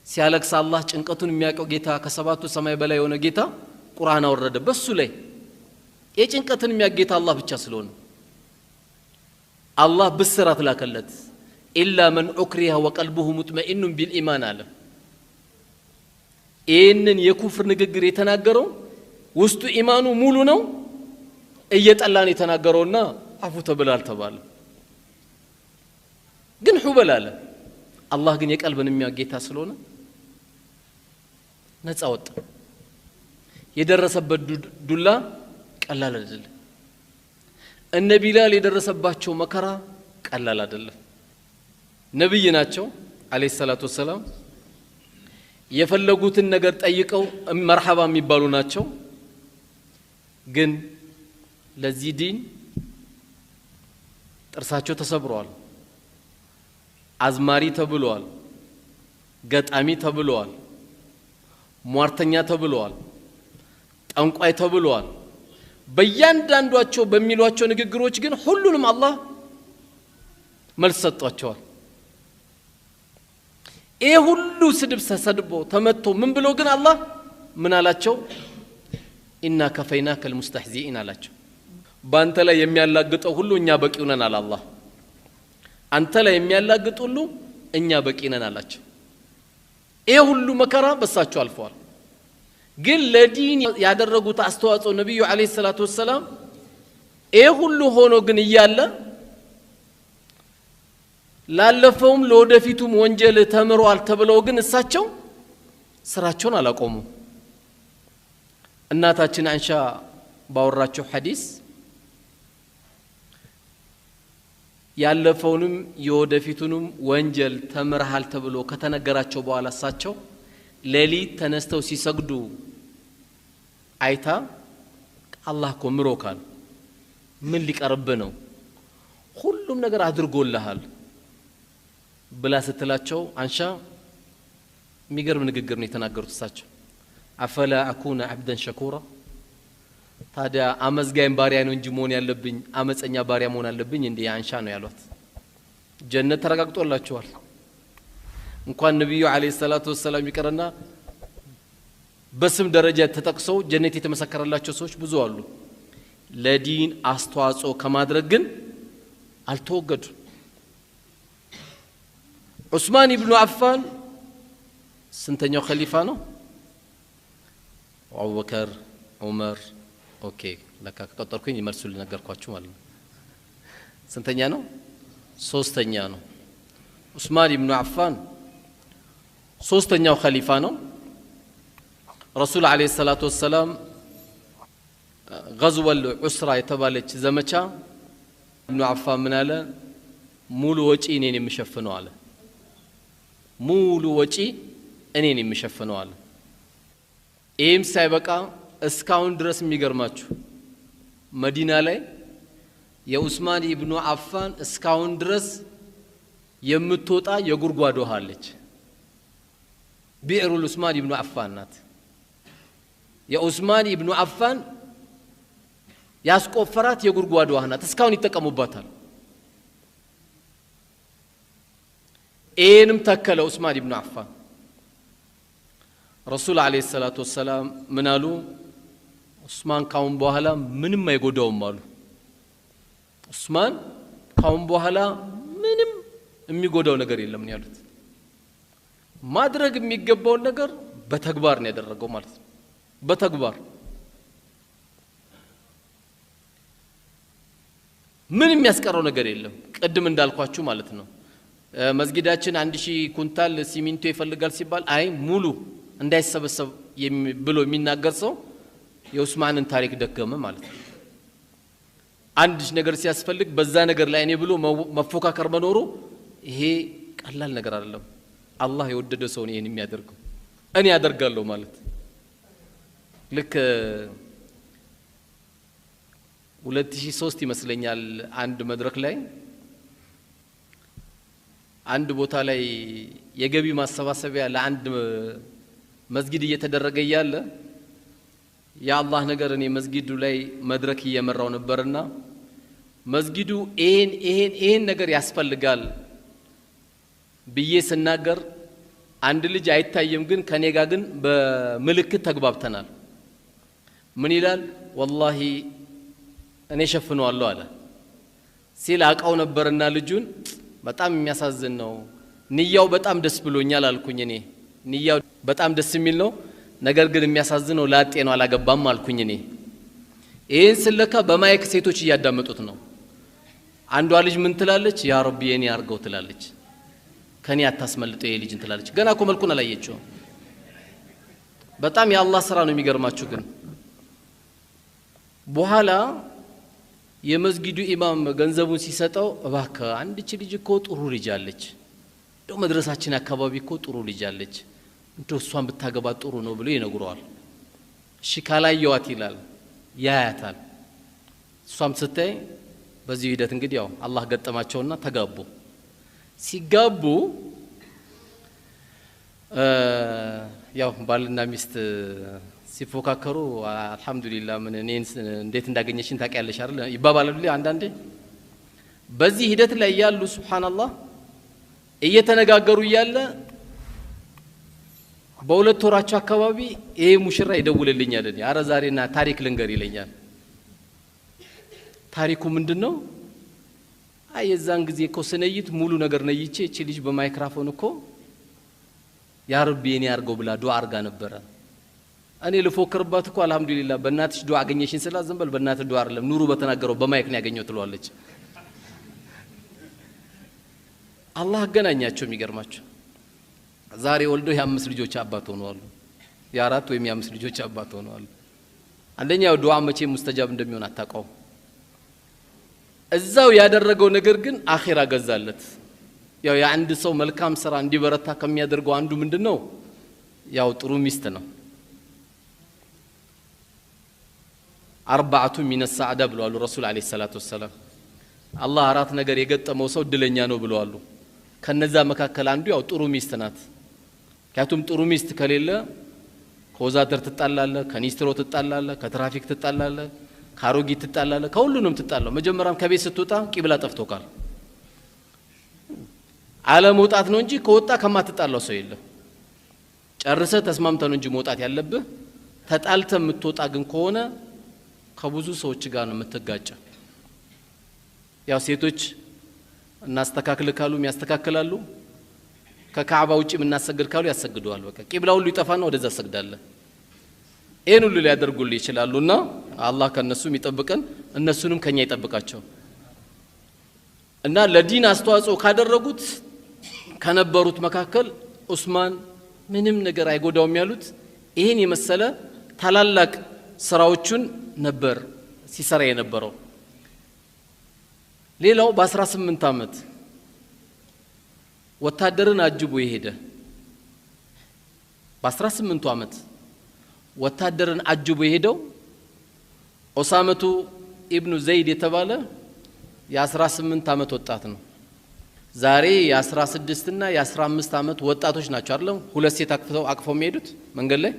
ሲያለቅስ አላህ ጭንቀቱን የሚያቀው ጌታ ከሰባቱ ሰማይ በላይ የሆነ ጌታ ቁርአን አወረደ በሱ ላይ የጭንቀቱን የሚያጌታ አላህ ብቻ ስለሆነ አላህ ብስራት ላከለት ኢላ መን ኡክሪሃ ወቀልቡሁ ሙጥመኢን ቢልኢማን አለ ይህንን የኩፍር ንግግር የተናገረው ውስጡ ኢማኑ ሙሉ ነው እየጠላን የተናገረውና አፉ ተብላል ተባለ ግን ሁበል አለ አላህ ግን የቀልብን የሚያጌታ ስለሆነ ነፃ ወጣ የደረሰበት ዱላ ቀላል አይደለም እነ ቢላል የደረሰባቸው መከራ ቀላል አይደለም ነብይ ናቸው አለይሂ ሰላቱ ወሰለም የፈለጉትን ነገር ጠይቀው መርሐባ የሚባሉ ናቸው ግን ለዚህ ዲን ጥርሳቸው ተሰብሯል አዝማሪ ተብሏል ገጣሚ ተብሏል ሟርተኛ ተብሏል ጠንቋይ ተብሏል በእያንዳንዷቸው በሚሏቸው ንግግሮች ግን ሁሉንም አላህ መልስ ሰጥቷቸዋል ይሄ ሁሉ ስድብ ተሰድቦ ተመቶ ምን ብሎ ግን አላህ ምን አላቸው ኢና ከፈይናከ المستهزئين አላቸው ባንተ ላይ የሚያላግጠው ሁሉ እኛ በቂው ነን አለ አላህ አንተ ላይ የሚያላግጥ ሁሉ እኛ በቂ ነን አላቸው ይሄ ሁሉ መከራ በሳቸው አልፈዋል ግን ለዲን ያደረጉት አስተዋጽኦ ነብዩ አለይሂ ሰላቱ ወሰለም ይሄ ሁሉ ሆኖ ግን ይያለ ላለፈውም ለወደፊቱም ወንጀል ተምሯል ተብለው ግን እሳቸው ስራቸውን አላቆሙ እናታችን አንሻ ባወራቸው ሐዲስ ያለፈውንም የወደፊቱንም ወንጀል ተምርሃል ተብሎ ከተነገራቸው በኋላ እሳቸው ሌሊት ተነስተው ሲሰግዱ አይታ አላህ ኮምሮካል ምን ሊቀርብ ነው ሁሉም ነገር አድርጎልሃል ብላ ስትላቸው አንሻ የሚገርም ንግግር ነው የተናገሩት እሳቸው አፈላ አኩነ አብደን ሸኩራ ታዲያ አመዝጋይም ባሪያ ነው እንጂ መሆን ያለብኝ አመፀኛ ባሪያ መሆን አለብኝ እንዴ አንሻ ነው ያሏት ጀነት ተረጋግጦላቸዋል እንኳን ነብዩ አለይሂ ሰላቱ ወሰለም ይቀርና በስም ደረጃ ተጠቅሰው ጀነት የተመሰከረላቸው ሰዎች ብዙ አሉ። ለዲን አስተዋጽኦ ከማድረግ ግን አልተወገዱ። ዑስማን ኢብኑ አፋን ስንተኛው ኸሊፋ ነው? አቡበከር፣ ዑመር። ኦኬ ለካ ከቀጠርኩኝ መልሱ ልነገርኳችሁ ማለት ነው። ስንተኛ ነው? ሶስተኛ ነው። ዑስማን ኢብኑ አፋን ሶስተኛው ኸሊፋ ነው። ረሱል አለይሂ ሰላቱ ወሰለም ገዝወል ዑስራ የተባለች ዘመቻ ኢብኑ አፋን ምን አለ? ሙሉ ወጪ እኔን የምሸፍነው አለ። ሙሉ ወጪ እኔን የምሸፍነው አለ። ይህም ሳይበቃ እስካሁን ድረስ የሚገርማችሁ መዲና ላይ የዑስማን ኢብኑ አፋን እስካሁን ድረስ የምትወጣ የጉድጓድ ውሃ አለች። ቢዕሩል ዑስማን ኢብኑ አፋን ናት። የዑስማን ኢብኑ አፋን ያስቆፈራት የጉድጓድ ውሃ ናት። እስካሁን ይጠቀሙባታል። ይህንም ተከለ ዑስማን ኢብኑ አፋን። ረሱል አለይሂ ሰላቱ ወሰላም ምን አሉ? ዑስማን ካሁን በኋላ ምንም አይጎዳውም አሉ። ዑስማን ካሁን በኋላ ምንም የሚጎዳው ነገር የለም ነው ያሉት። ማድረግ የሚገባውን ነገር በተግባር ነው ያደረገው ማለት ነው። በተግባር ምን የሚያስቀረው ነገር የለም። ቅድም እንዳልኳችሁ ማለት ነው። መስጊዳችን 1000 ኩንታል ሲሚንቶ ይፈልጋል ሲባል አይ ሙሉ እንዳይሰበሰብ ብሎ የሚናገር ሰው የዑስማንን ታሪክ ደገመ ማለት ነው። አንድ ነገር ሲያስፈልግ በዛ ነገር ላይ እኔ ብሎ መፎካከር መኖሩ ይሄ ቀላል ነገር አይደለም። አላህ የወደደ ሰው ነው ይሄን የሚያደርገው። እኔ ያደርጋለሁ ማለት ልክ 2003 ይመስለኛል አንድ መድረክ ላይ አንድ ቦታ ላይ የገቢ ማሰባሰቢያ ለአንድ መስጊድ እየተደረገ ያለ የአላህ ነገር እኔ መስጊዱ ላይ መድረክ እየመራው ነበርና መስጊዱ ይሄን ነገር ያስፈልጋል ብዬ ስናገር አንድ ልጅ አይታየም ግን ከኔ ጋር ግን በምልክት ተግባብተናል። ምን ይላል? ወላሂ እኔ ሸፍነዋለሁ አለ። ሲል አቃው ነበርና ልጁን በጣም የሚያሳዝን ነው። ንያው በጣም ደስ ብሎኛል አልኩኝ። እኔ ንያው በጣም ደስ የሚል ነው፣ ነገር ግን የሚያሳዝነው ላጤ ነው አላገባም አልኩኝ። እኔ ይሄን ስለካ በማይክ ሴቶች እያዳመጡት ነው። አንዷ ልጅ ምን ትላለች? ያ ረቢ የኔ አርገው ትላለች። ከኔ አታስመልጠው ይሄ ልጅ ትላለች። ገና እኮ መልኩን አላየችው። በጣም የአላህ ስራ ነው የሚገርማችሁ። ግን በኋላ የመስጊዱ ኢማም ገንዘቡን ሲሰጠው እባክህ አንድች ልጅ እኮ ጥሩ ልጅ አለች፣ እንደው መድረሳችን አካባቢ እኮ ጥሩ ልጅ አለች፣ እንደው እሷን ብታገባ ጥሩ ነው ብሎ ይነግረዋል። እሺ ካላየዋት ይላል፣ ያያታል። እሷም ስታይ በዚህ ሂደት እንግዲህ ያው አላህ ገጠማቸውና ተጋቡ። ሲጋቡ ያው ባልና ሚስት ሲፎካከሩ አልহামዱሊላህ ምን እኔን እንዴት እንዳገኘሽን ታውቂያለሽ አይደል ይባባላሉ አንዳንዴ። በዚህ ሂደት ላይ ያሉ ሱብሃንአላህ እየተነጋገሩ እያለ በሁለት ወራቸው አካባቢ ይሄ ሙሽራ ይደውልልኛል። እኔ አረ ዛሬና ታሪክ ልንገር ይለኛል። ታሪኩ ምንድነው? አይ የዛን ጊዜ እኮ ስነይት ሙሉ ነገር ነይቼ እቺ ልጅ በማይክሮፎን እኮ ያ ረቢ የኔ አርገው ብላ ዱዓ አርጋ ነበር። እኔ ልፎክርባት እኮ አልহামዱሊላህ በእናትሽ ዱዓ አገኘሽን ስላ ዝም በል በእናትህ ዱዓ አይደለም ኑሩ በተናገረው በማይክ ነው ያገኘው ትሏለች። አላህ አገናኛቸው። የሚገርማቸው ዛሬ ወልዶ የ5 ልጆች አባት ሆነዋል። የ4 ወይም የ5 ልጆች አባት ሆነዋል። አንደኛው ዱዓ መቼ ሙስተጃብ እንደሚሆን አታውቀው። እዛው ያደረገው ነገር ግን አኺራ ገዛለት። ያው የአንድ ሰው መልካም ስራ እንዲበረታ ከሚያደርገው አንዱ ምንድነው? ያው ጥሩ ሚስት ነው። 4 ሚን السعادة ብለዋል ረሱል አለይሂ ሰላቱ ወሰለም። አላህ 4 ነገር የገጠመው ሰው እድለኛ ነው ብለዋል። ከነዛ መካከል አንዱ ያው ጥሩ ሚስት ናት። ካቱም ጥሩ ሚስት ከሌለ ከወዛደር ትጣላለ፣ ከኒስትሮ ትጣላለ፣ ከትራፊክ ትጣላለ፣ ካሮጊ ትጣላለ፣ ከሁሉንም ትጣላለ። መጀመሪያም ከቤት ስትወጣ ቂብላ ጠፍቶካል። على موطات ነው እንጂ ከወጣ ከማትጣላው ሰው የለም ጨርሰ ተስማምተ ነው እንጂ መውጣት ያለብህ ተጣልተ የምትወጣ ግን ከሆነ ከብዙ ሰዎች ጋር ነው የምትጋጨው ያው ሴቶች እናስተካክል ካሉ የሚያስተካክላሉ ከካዕባ ውጪ ምናሰግድ ካሉ ያሰግዱዋል በቃ ቂብላው ሁሉ ይጠፋና ወደዛ ሰግዳለ ይሄን ሁሉ ሊያደርጉልህ ይችላሉና አላህ ከነሱም ይጠብቀን እነሱንም ከኛ ይጠብቃቸው እና ለዲን አስተዋጽኦ ካደረጉት ከነበሩት መካከል ዑስማን ምንም ነገር አይጎዳውም ያሉት ይሄን የመሰለ ታላላቅ ስራዎችን ነበር ሲሰራ የነበረው ሌላው በ18 አመት ወታደርን አጅቦ ይሄደ በ18 አመት ወታደርን አጅቦ ይሄደው ኡሳመቱ ኢብኑ ዘይድ የተባለ የ18 አመት ወጣት ነው ዛሬ የ16 እና የ15 አመት ወጣቶች ናቸው አይደል ሁለት ሴት አቅፈው የሚሄዱት መንገድ ላይ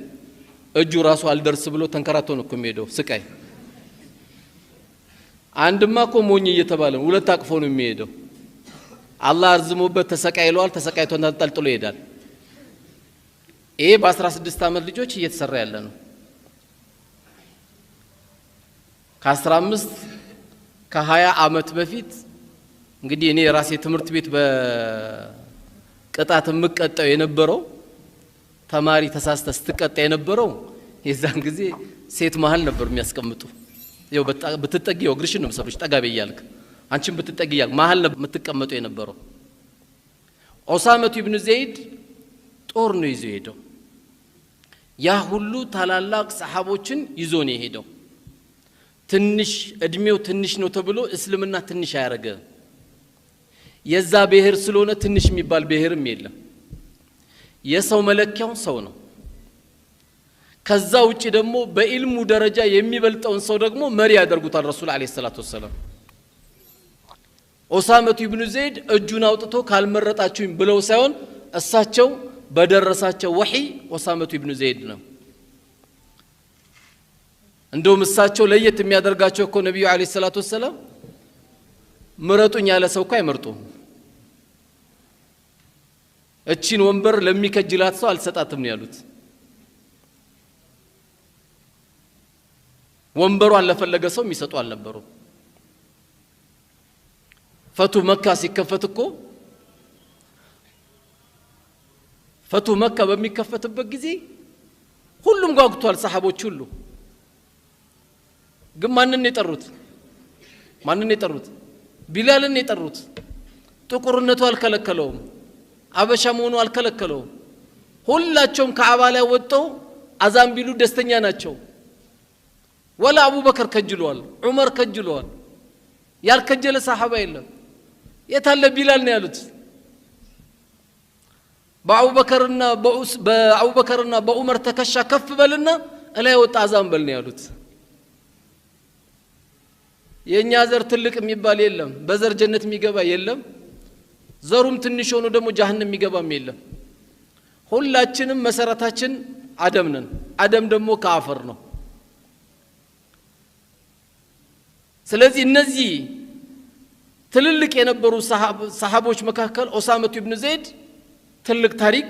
እጁ ራሱ አልደርስ ብሎ ተንከራቶ ነው የሚሄደው ስቃይ አንድማ እኮ ሞኝ እየተባለ ሁለት አቅፎ ነው የሚሄደው አላህ አርዝሞበት ተሰቃይሏል ተሰቃይቶ ተንጠልጥሎ ይሄዳል ይሄ በ16 አመት ልጆች እየተሰራ ያለ ነው ከ15 ከ20 አመት በፊት እንግዲህ እኔ ራሴ ትምህርት ቤት በቅጣት መቀጣው የነበረው ተማሪ ተሳስተ ስትቀጣ የነበረው የዛን ጊዜ ሴት መሃል ነበር የሚያስቀምጡ ይው በትጠጊው እግርሽን ነው መሰብሽ ጠጋቤ ይያልክ አንቺም በትጠጊ ይያል መሃል ነበር የምትቀመጡ የነበረው ኡሳመቱ ኢብኑ ዘይድ ጦር ነው ይዞ ሄደው ያ ሁሉ ታላላቅ ሰሃቦችን ይዞ ነው ሄደው ትንሽ እድሜው ትንሽ ነው ተብሎ እስልምና ትንሽ ያረገ የዛ ብሔር ስለሆነ ትንሽ የሚባል ብሔርም የለም የሰው መለኪያው ሰው ነው ከዛ ውጪ ደግሞ በኢልሙ ደረጃ የሚበልጠውን ሰው ደግሞ መሪ ያደርጉታል ረሱል አለይሂ ሰላቱ ወሰለም ኡሳመቱ ኢብኑ ዘይድ እጁን አውጥቶ ካልመረጣችሁኝ ብለው ሳይሆን እሳቸው በደረሳቸው ወሂ ኡሳመቱ ኢብኑ ዘይድ ነው እንደውም እሳቸው ለየት የሚያደርጋቸው እኮ ነብዩ አለይሂ ሰላቱ ወሰለም ምረጡኝ ያለ ሰው እኮ አይመርጡም እቺን ወንበር ለሚከጅላት ሰው አልሰጣትም ነው ያሉት ወንበሯን ለፈለገ ሰው የሚሰጡ አልነበሩ ፈቱ መካ ሲከፈት እኮ ፈቱ መካ በሚከፈትበት ጊዜ ሁሉም ጓጉቷል ሰሃቦች ሁሉ ግን ማንንም የጠሩት ቢላልን የጠሩት ጥቁርነቱ አልከለከለውም አበሻ መሆኑ አልከለከለውም ሁላቸውም ከዓባ ላይ ወጣው አዛን ቢሉ ደስተኛ ናቸው ወላ አቡበከር ከጅሏል ዑመር ከጅሏል ያልከጀለ ሰሃባ የለም የታለ ቢላል ነው ያሉት በአቡበከርና በዑመር ተከሻ ከፍ በልና እላይ ወጣ አዛን በል ነው ያሉት የኛ ዘር ትልቅ የሚባል የለም በዘር ጀነት የሚገባ የለም ዘሩም ትንሽ ሆኖ ደግሞ ጀሃነም የሚገባም የለም ሁላችንም መሰረታችን አደም ነን አደም ደግሞ ከአፈር ነው ስለዚህ እነዚህ ትልልቅ የነበሩ ሰሃቦች መካከል ኡሳመቱ ኢብኑ ዘይድ ትልቅ ታሪክ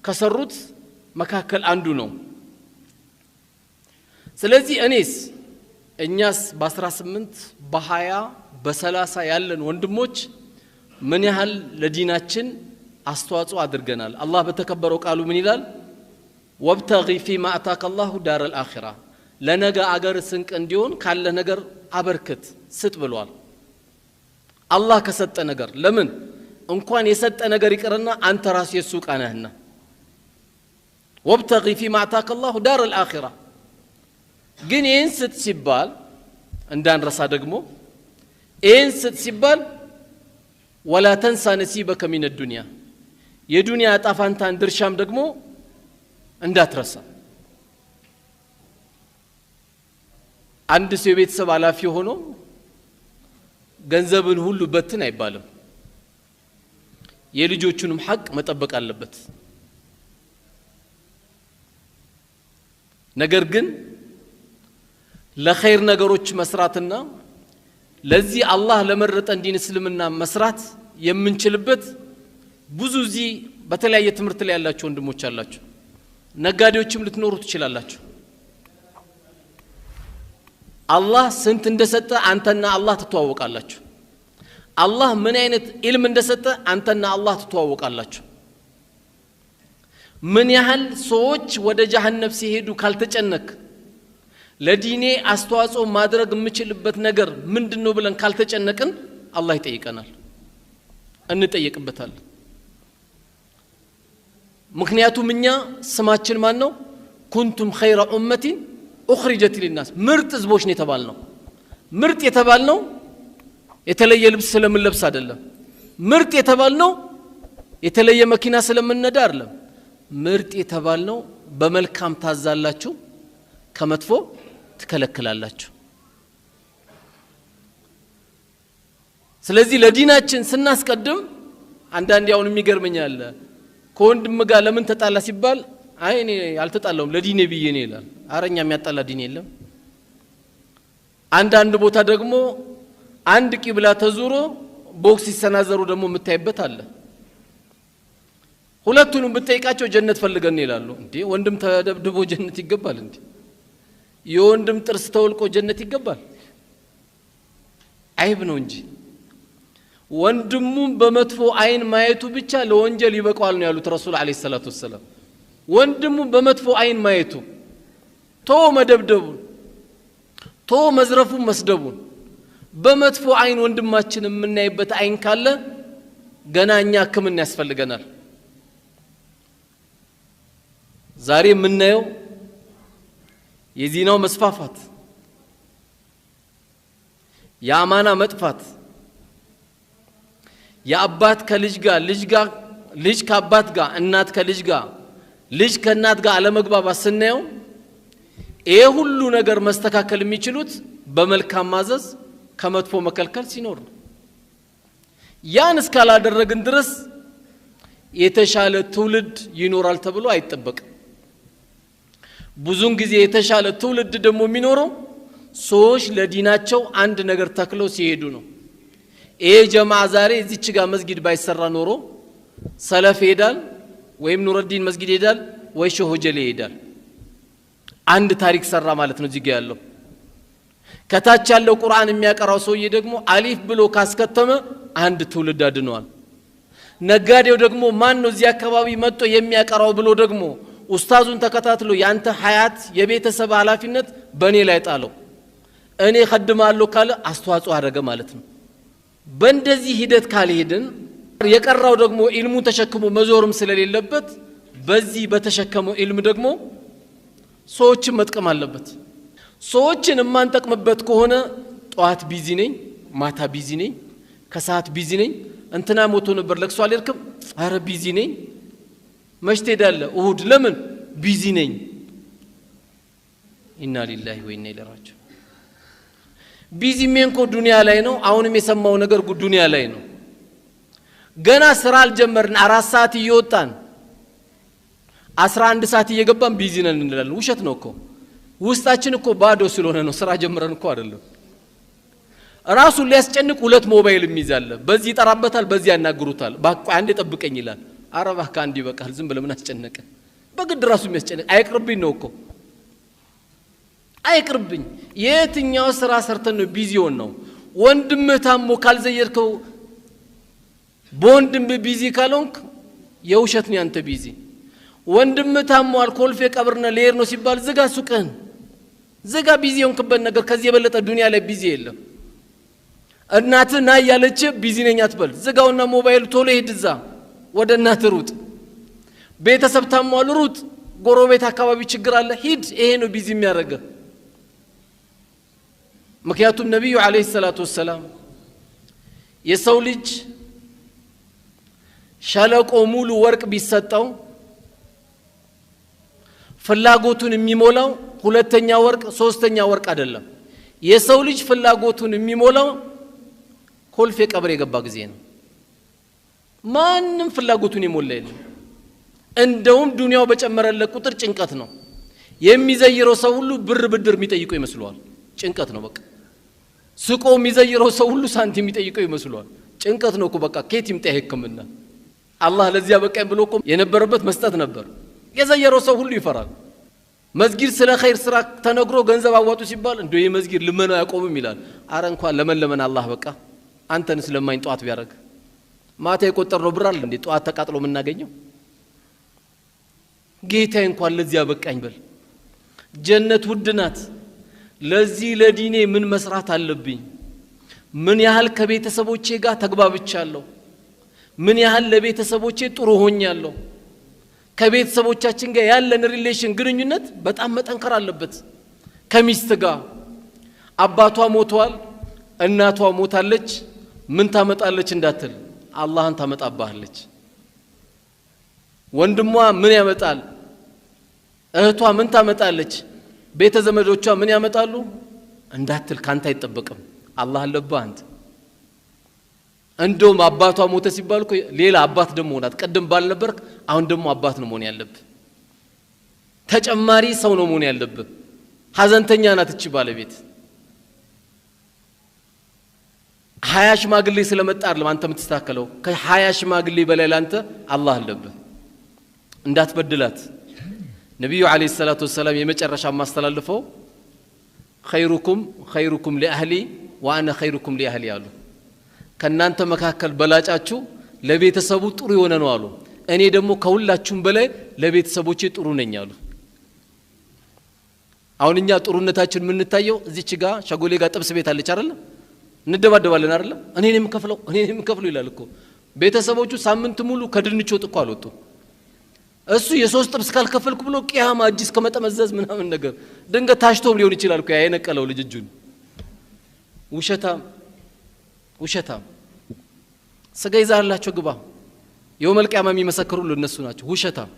ከሰሩት መካከል አንዱ ነው ስለዚህ እኛስ በ18 በ20 በ30 ያለን ወንድሞች ምን ያህል ለዲናችን አስተዋጽኦ አድርገናል አላህ በተከበረው ቃሉ ምን ይላል ወብተጊ ፊማ አታከ አላሁ ዳረል አኺራ ለነገ አገር ስንቅ እንዲሆን ካለ ነገር አበርክት ስጥ ብሏል አላህ ከሰጠ ነገር ለምን እንኳን የሰጠ ነገር ይቀርና አንተ ራስ የሱ ቃነህና ወብተጊ ፊማ አታከ አላሁ ዳረል አኺራ ግን ይህን ስጥ ሲባል እንዳንረሳ ደግሞ ይህን ስጥ ሲባል ወላ ተንሳ ነሲበከ ሚን الدنيا የዱንያ ጣፋንታን ድርሻም ደግሞ እንዳትረሳ አንድ ሰው የቤተሰብ ኃላፊ ሆኖ ገንዘብን ሁሉ በትን አይባልም የልጆቹንም ሐቅ መጠበቅ አለበት ነገር ግን ለኸይር ነገሮች መስራትና ለዚህ አላህ ለመረጠን ዲን እስልምና መስራት የምንችልበት ብዙ እዚህ በተለያየ ትምህርት ላይ ያላችሁ ወንድሞች አላችሁ ነጋዴዎችም ልትኖሩ ትችላላችሁ አላህ ስንት እንደሰጠ አንተና አላህ ተተዋወቃላችሁ አላህ ምን አይነት ኢልም እንደሰጠ አንተና አላህ ተተዋወቃላችሁ ምን ያህል ሰዎች ወደ ጀሃነም ሲሄዱ ካልተጨነቅ ለዲኔ አስተዋጽኦ ማድረግ የምችልበት ነገር ምንድነው ብለን ካልተጨነቅን አላህ ይጠይቀናል እንጠየቅበታለን ምክንያቱም እኛ ስማችን ማን ነው ኩንቱም ኸይረ ኡመቲን ኡኽሪጀት ሊናስ ምርጥ ህዝቦች ነው የተባልነው ምርጥ የተባልነው የተለየ ልብስ ስለምንለብስ አይደለም ምርጥ የተባልነው የተለየ መኪና ስለምንነዳ አይደለም ምርጥ የተባልነው በመልካም ታዛላችሁ ከመጥፎ ትከለክላላችሁ ስለዚህ ለዲናችን ስናስቀድም አንዳንድ ያውን የሚገርመኛል ከወንድም ጋር ለምን ተጣላ ሲባል አይ እኔ አልተጣላውም ለዲኔ ብዬ ነው ይላል አረኛ የሚያጣላ ዲን የለም አንዳንድ ቦታ ደግሞ አንድ ቂብላ ተዙሮ ቦክስ ሲሰናዘሩ ደግሞ የምታይበት አለ ሁለቱንም ብትጠይቃቸው ጀነት ፈልገን ይላሉ እንዴ ወንድም ተደብድቦ ጀነት ይገባል እንዴ የወንድም ጥርስ ተወልቆ ጀነት ይገባል አይብ ነው እንጂ ወንድሙን በመጥፎ አይን ማየቱ ብቻ ለወንጀል ይበቃዋል ነው ያሉት ረሱል አለይሂ ሰላቱ ወሰለም ወንድሙን በመጥፎ አይን ማየቱ ቶ መደብደቡን ቶ መዝረፉን መስደቡን በመጥፎ አይን ወንድማችን የምናይበት አይን ካለ ገና እኛ ህክምና ያስፈልገናል ዛሬ የምናየው የዚናው መስፋፋት የአማና መጥፋት የአባት ከልጅ ጋር ልጅ ከአባት ጋር እናት ከልጅ ጋር ልጅ ከእናት ጋር አለመግባባት ስናየው ይሄ ሁሉ ነገር መስተካከል የሚችሉት በመልካም ማዘዝ ከመጥፎ መከልከል ሲኖር ነው ያን እስካላደረግን ድረስ የተሻለ ትውልድ ይኖራል ተብሎ አይጠበቅም ብዙን ጊዜ የተሻለ ትውልድ ደግሞ የሚኖረው ሰዎች ለዲናቸው አንድ ነገር ተክለው ሲሄዱ ነው ይሄ ጀማዓ ዛሬ እዚች ጋር መስጊድ ባይሰራ ኖሮ ሰለፍ ይሄዳል ወይም ኑረዲን መስጊድ ይሄዳል ወይ ሸሆጀሌ ይሄዳል አንድ ታሪክ ሰራ ማለት ነው እዚህ ያለው ከታች ያለው ቁርአን የሚያቀራው ሰውዬ ደግሞ አሊፍ ብሎ ካስከተመ አንድ ትውልድ አድኗል ነጋዴው ደግሞ ማን ነው እዚህ አካባቢ መጥቶ የሚያቀራው ብሎ ደግሞ ኡስታዙን ተከታትሎ ያንተ ሐያት የቤተሰብ ኃላፊነት በእኔ ላይ ጣለው እኔ ኸድማለሁ ካለ አስተዋጽኦ አደረገ ማለት ነው በእንደዚህ ሂደት ካልሄድን የቀራው ደግሞ ኢልሙ ተሸክሞ መዞርም ስለሌለበት በዚህ በተሸከመው ኢልም ደግሞ ሰዎችን መጥቀም አለበት ሰዎችን ማንጠቅምበት ከሆነ ጧት ቢዚ ነኝ ማታ ቢዚ ነኝ ከሰዓት ቢዚ ነኝ እንትና ሞቶ ነበር ለቅሶ አልሄድክም አረ ቢዚ ነኝ መሽቴ ዳለ እሁድ ለምን ቢዚ ነኝ ኢና ሊላሂ ወኢና ኢለይሂ ራጂዑን ቢዚ መንኮ ዱንያ ላይ ነው አሁንም የሰማው ነገር ዱንያ ላይ ነው ገና ስራ አልጀመርን 4 ሰዓት እየወጣን 11 ሰዓት እየገባን ቢዚ ነን እንላለን ውሸት ነው እኮ ውስጣችን እኮ ባዶ ስለሆነ ነው ስራ ጀምረን እኮ አይደለም ራሱን ሊያስጨንቅ ሁለት ሞባይል የሚይዛል በዚህ ይጠራበታል በዚህ ያናግሩታል ባቋ አንዴ ጠብቀኝ ይላል አረባህ ካንዲ በቃል ዝም ብለ ምን አስጨነቀ በግድ ራሱ የሚያስጨንቅ አይቅርብኝ ነው እኮ አይቅርብኝ የትኛው ስራ ሰርተን ነው ቢዚ ሆነው ወንድምህ ታሞ ካልዘየርከው በወንድም ቢዚ ካልሆንክ የውሸት ነው አንተ ቢዚ ወንድምህ ታሞ አልኮልፌ ቀብርና ሌር ነው ሲባል ዝጋ ሱቅህን ዝጋ ቢዚ ሆንክበት ነገር ከዚህ የበለጠ ዱንያ ላይ ቢዚ የለም እናትህ ና ያለች ቢዚ ነኝ አትበል ዝጋውና ሞባይል ቶሎ ሄድዛ ወደ እናትህ ሩጥ ቤተሰብ ታሟል ሩጥ ጎረቤት አካባቢ ችግር አለ ሂድ ይሄ ነው ቢዚ የሚያደርገ ምክንያቱም ነብዩ አለይሂ ሰላቱ ወሰለም የሰው ልጅ ሸለቆ ሙሉ ወርቅ ቢሰጠው ፍላጎቱን የሚሞላው ሁለተኛ ወርቅ ሶስተኛ ወርቅ አይደለም የሰው ልጅ ፍላጎቱን የሚሞላው ኮልፌ ቀብር የገባ ጊዜ ነው ማንንም ፍላጎቱን ይሞላ የለም እንደውም ዱንያው በጨመረለት ቁጥር ጭንቀት ነው የሚዘይረው ሰው ሁሉ ብር ብድር የሚጠይቀው ይመስላል ጭንቀት ነው በቃ ስቆ የሚዘይረው ሰው ሁሉ ሳንቲም የሚጠይቀው ይመስላል ጭንቀት ነው እኮ በቃ ከየት ይምጣ ህክምና አላህ ለዚያ በቃኝ ብሎ እኮ የነበረበት መስጠት ነበር። የዘየረው ሰው ሁሉ ይፈራል። መስጊድ ስለ ኸይር ስራ ተነግሮ ገንዘብ አዋጡ ሲባል እንደው የመስጊድ ልመናው ያቆምም ይላል። አረ እንኳን ለመን አላህ በቃ አንተን ስለማኝ ጧት ቢያረግ ማታ የቆጠርነው ብራል እንዴ ጧት ተቃጥሎ የምናገኘው። ጌታዬ እንኳን ለዚያ በቃኝ በል። ጀነት ውድ ናት። ለዚህ ለዲኔ ምን መስራት አለብኝ? ምን ያህል ከቤተሰቦቼ ጋር ተግባብቻለሁ? ምን ያህል ለቤተሰቦቼ ጥሩ ሆኛለሁ? ከቤተሰቦቻችን ጋር ያለን ሪሌሽን ግንኙነት በጣም መጠንከር አለበት። ከሚስት ጋር አባቷ ሞቷል፣ እናቷ ሞታለች፣ ምን ታመጣለች እንዳትል አላህን ታመጣባለች። ወንድሟ ምን ያመጣል? እህቷ ምን ታመጣለች? ቤተ ዘመዶቿ ምን ያመጣሉ እንዳትል ካንተ አይጠበቅም። አላህ አለብህ አንተ። እንደውም አባቷ ሞተ ሲባል እኮ ሌላ አባት ደሞ ሆናት። ቀደም ባልነበርክ አሁን ደሞ አባት ነው መሆን ያለብህ። ተጨማሪ ሰው ነው መሆን ያለብህ። ሐዘንተኛ ናት እቺ ባለቤት። 20 ሽማግሌ ስለመጣ አይደለም አንተ የምትስተካከለው። ከ20 ሽማግሌ በላይ ላንተ አላህ አለብህ። እንዳትበድላት። ነብዩ አለይሂ ሰላቱ ወሰለም የመጨረሻ ማስተላልፈው ኸይሩኩም ለአህሊ ወአና ኸይሩኩም ለአህሊ አሉ። ከናንተ መካከል በላጫችሁ ለቤተሰቡ ጥሩ የሆነ ነው አሉ። እኔ ደግሞ ከሁላችሁም በላይ ለቤተሰቦቼ ጥሩ ነኝ አሉ። አሁን እኛ ጥሩነታችን ምን ታየው? እዚች ጋር ሸጎሌ ጋር ጥብስ ቤት አለች አይደል? እንደባደባለን አይደል? እኔ ነኝ የምከፍለው ይላል እኮ። ቤተሰቦቹ ሳምንት ሙሉ ከድንች ወጥ እኮ አልወጡ። እሱ የሶስት ጥብስ ካልከፈልኩ ብሎ ቂያማ እጅ እስከመጠመዘዝ ምናምን ነገር ድንገት ታሽቶም ሊሆን ይችላል እኮ ያየነቀለው ልጅ እጁን። ውሸታም ስጋ ይዛላቸው ግባ የውመል ቂያማ የሚመሰክሩሉ እነሱ ናቸው። ውሸታም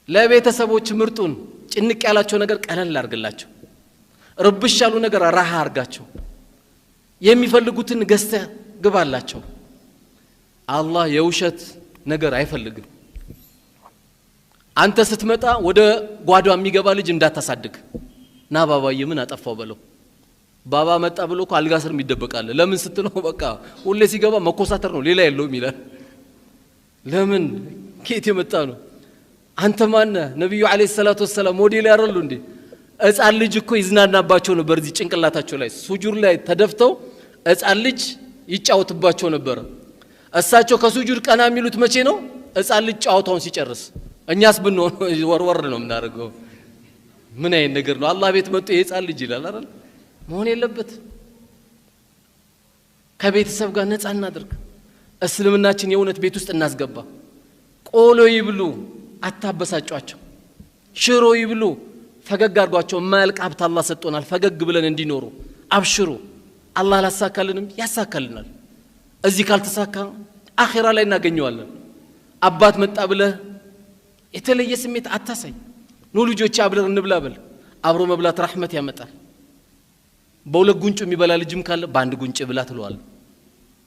ለቤተሰቦች ምርጡን ጭንቅ ያላቸው ነገር ቀለል አድርግላቸው። ረብሽ ያሉ ነገር ራሃ አርጋቸው። የሚፈልጉትን ገዝተህ ግባላቸው። አላህ የውሸት ነገር አይፈልግም። አንተ ስትመጣ ወደ ጓዷ የሚገባ ልጅ እንዳታሳድግ። ና ባባዬ ምን አጠፋው በለው። ባባ መጣ ብሎ እኮ አልጋ ስር የሚደበቃል። ለምን ስትለው በቃ ሁሌ ሲገባ መኮሳተር ነው ሌላ የለውም ይላል። ለምን ከየት የመጣ ነው? አንተ ማን ነህ? ነብዩ አለይሂ ሰላቱ ወሰለም ሞዴል ያረሉ እንዴ? ሕፃን ልጅ እኮ ይዝናናባቸው ነበር። እዚህ ጭንቅላታቸው ላይ ሱጁድ ላይ ተደፍተው ሕፃን ልጅ ይጫወትባቸው ነበር። እሳቸው ከሱጁድ ቀና የሚሉት መቼ ነው? ሕፃን ልጅ ጫወታውን ሲጨርስ። እኛስ ብንሆን ወርወር ነው የምናደርገው። ምን አይነት ነገር ነው? አላህ ቤት መጥቶ የሕፃን ልጅ ይላል አይደል? መሆን የለበት። ከቤተሰብ ጋር ነፃ እናድርግ። እስልምናችን የእውነት ቤት ውስጥ እናስገባ። ቆሎ ይብሉ፣ አታበሳጯቸው። ሽሮ ይብሉ፣ ፈገግ አድርጓቸው። የማያልቅ ሀብት አላህ ሰጥቶናል፣ ፈገግ ብለን እንዲኖሩ አብሽሩ። አላህ ላሳካልንም ያሳካልናል። እዚህ ካልተሳካ አኺራ ላይ እናገኘዋለን። አባት መጣ ብለህ የተለየ ስሜት አታሳይ። ኑ ልጆች አብረን እንብላ በል። አብሮ መብላት ረህመት ያመጣል። በሁለት ጉንጭ የሚበላ ልጅም ካለ በአንድ ጉንጭ ብላ ትለዋል።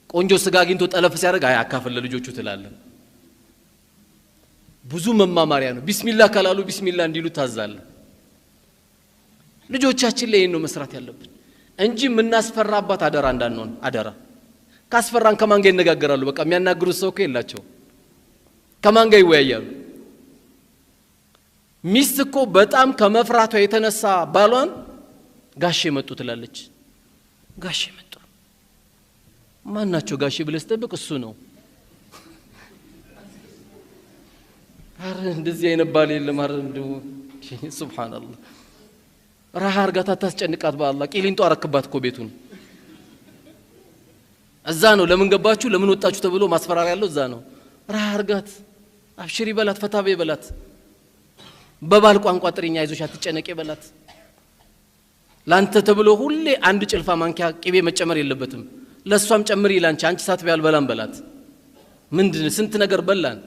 ቆንጆ ስጋ አግኝቶ ጠለፍ ሲያደርግ አይ አካፈል ለልጆቹ ትላለ። ብዙ መማማሪያ ነው። ቢስሚላህ ካላሉ ቢስሚላህ እንዲሉ ታዛለ። ልጆቻችን ላይ ነው መስራት ያለብን እንጂ የምናስፈራባት አደራ እንዳንሆን አደራ። ካስፈራን ከማን ጋር ይነጋገራሉ? በቃ የሚያናግሩት ሰው ከሌላቸው ከማን ጋር ይወያያሉ? ሚስት እኮ በጣም ከመፍራቷ የተነሳ ባሏን ጋሼ መጡ ትላለች። ጋሼ መጡ ማን ናቸው? ጋሼ ብለህ ስትጠብቅ እሱ ነው። አረ እንደዚህ አይነት ባል የለም። አረ እንደው ሱብሃንአላህ ራህ አርጋታ ታስጨንቃት። በአላህ ቂሊንጦ አረክባት እኮ ቤቱን። እዛ ነው ለምን ገባችሁ ለምን ወጣችሁ ተብሎ ማስፈራሪያ ያለው እዛ ነው። ራህ አርጋት፣ አብሽሪ በላት፣ ፈታቤ በላት። በባል ቋንቋ ጥሪኛ አይዞሽ አትጨነቂ በላት። ላንተ ተብሎ ሁሌ አንድ ጭልፋ ማንኪያ ቅቤ መጨመር የለበትም። ለሷም ጨምሪ ይላንቺ አንቺ ሳትበይ አልበላም በላት። ምንድን ስንት ነገር በላን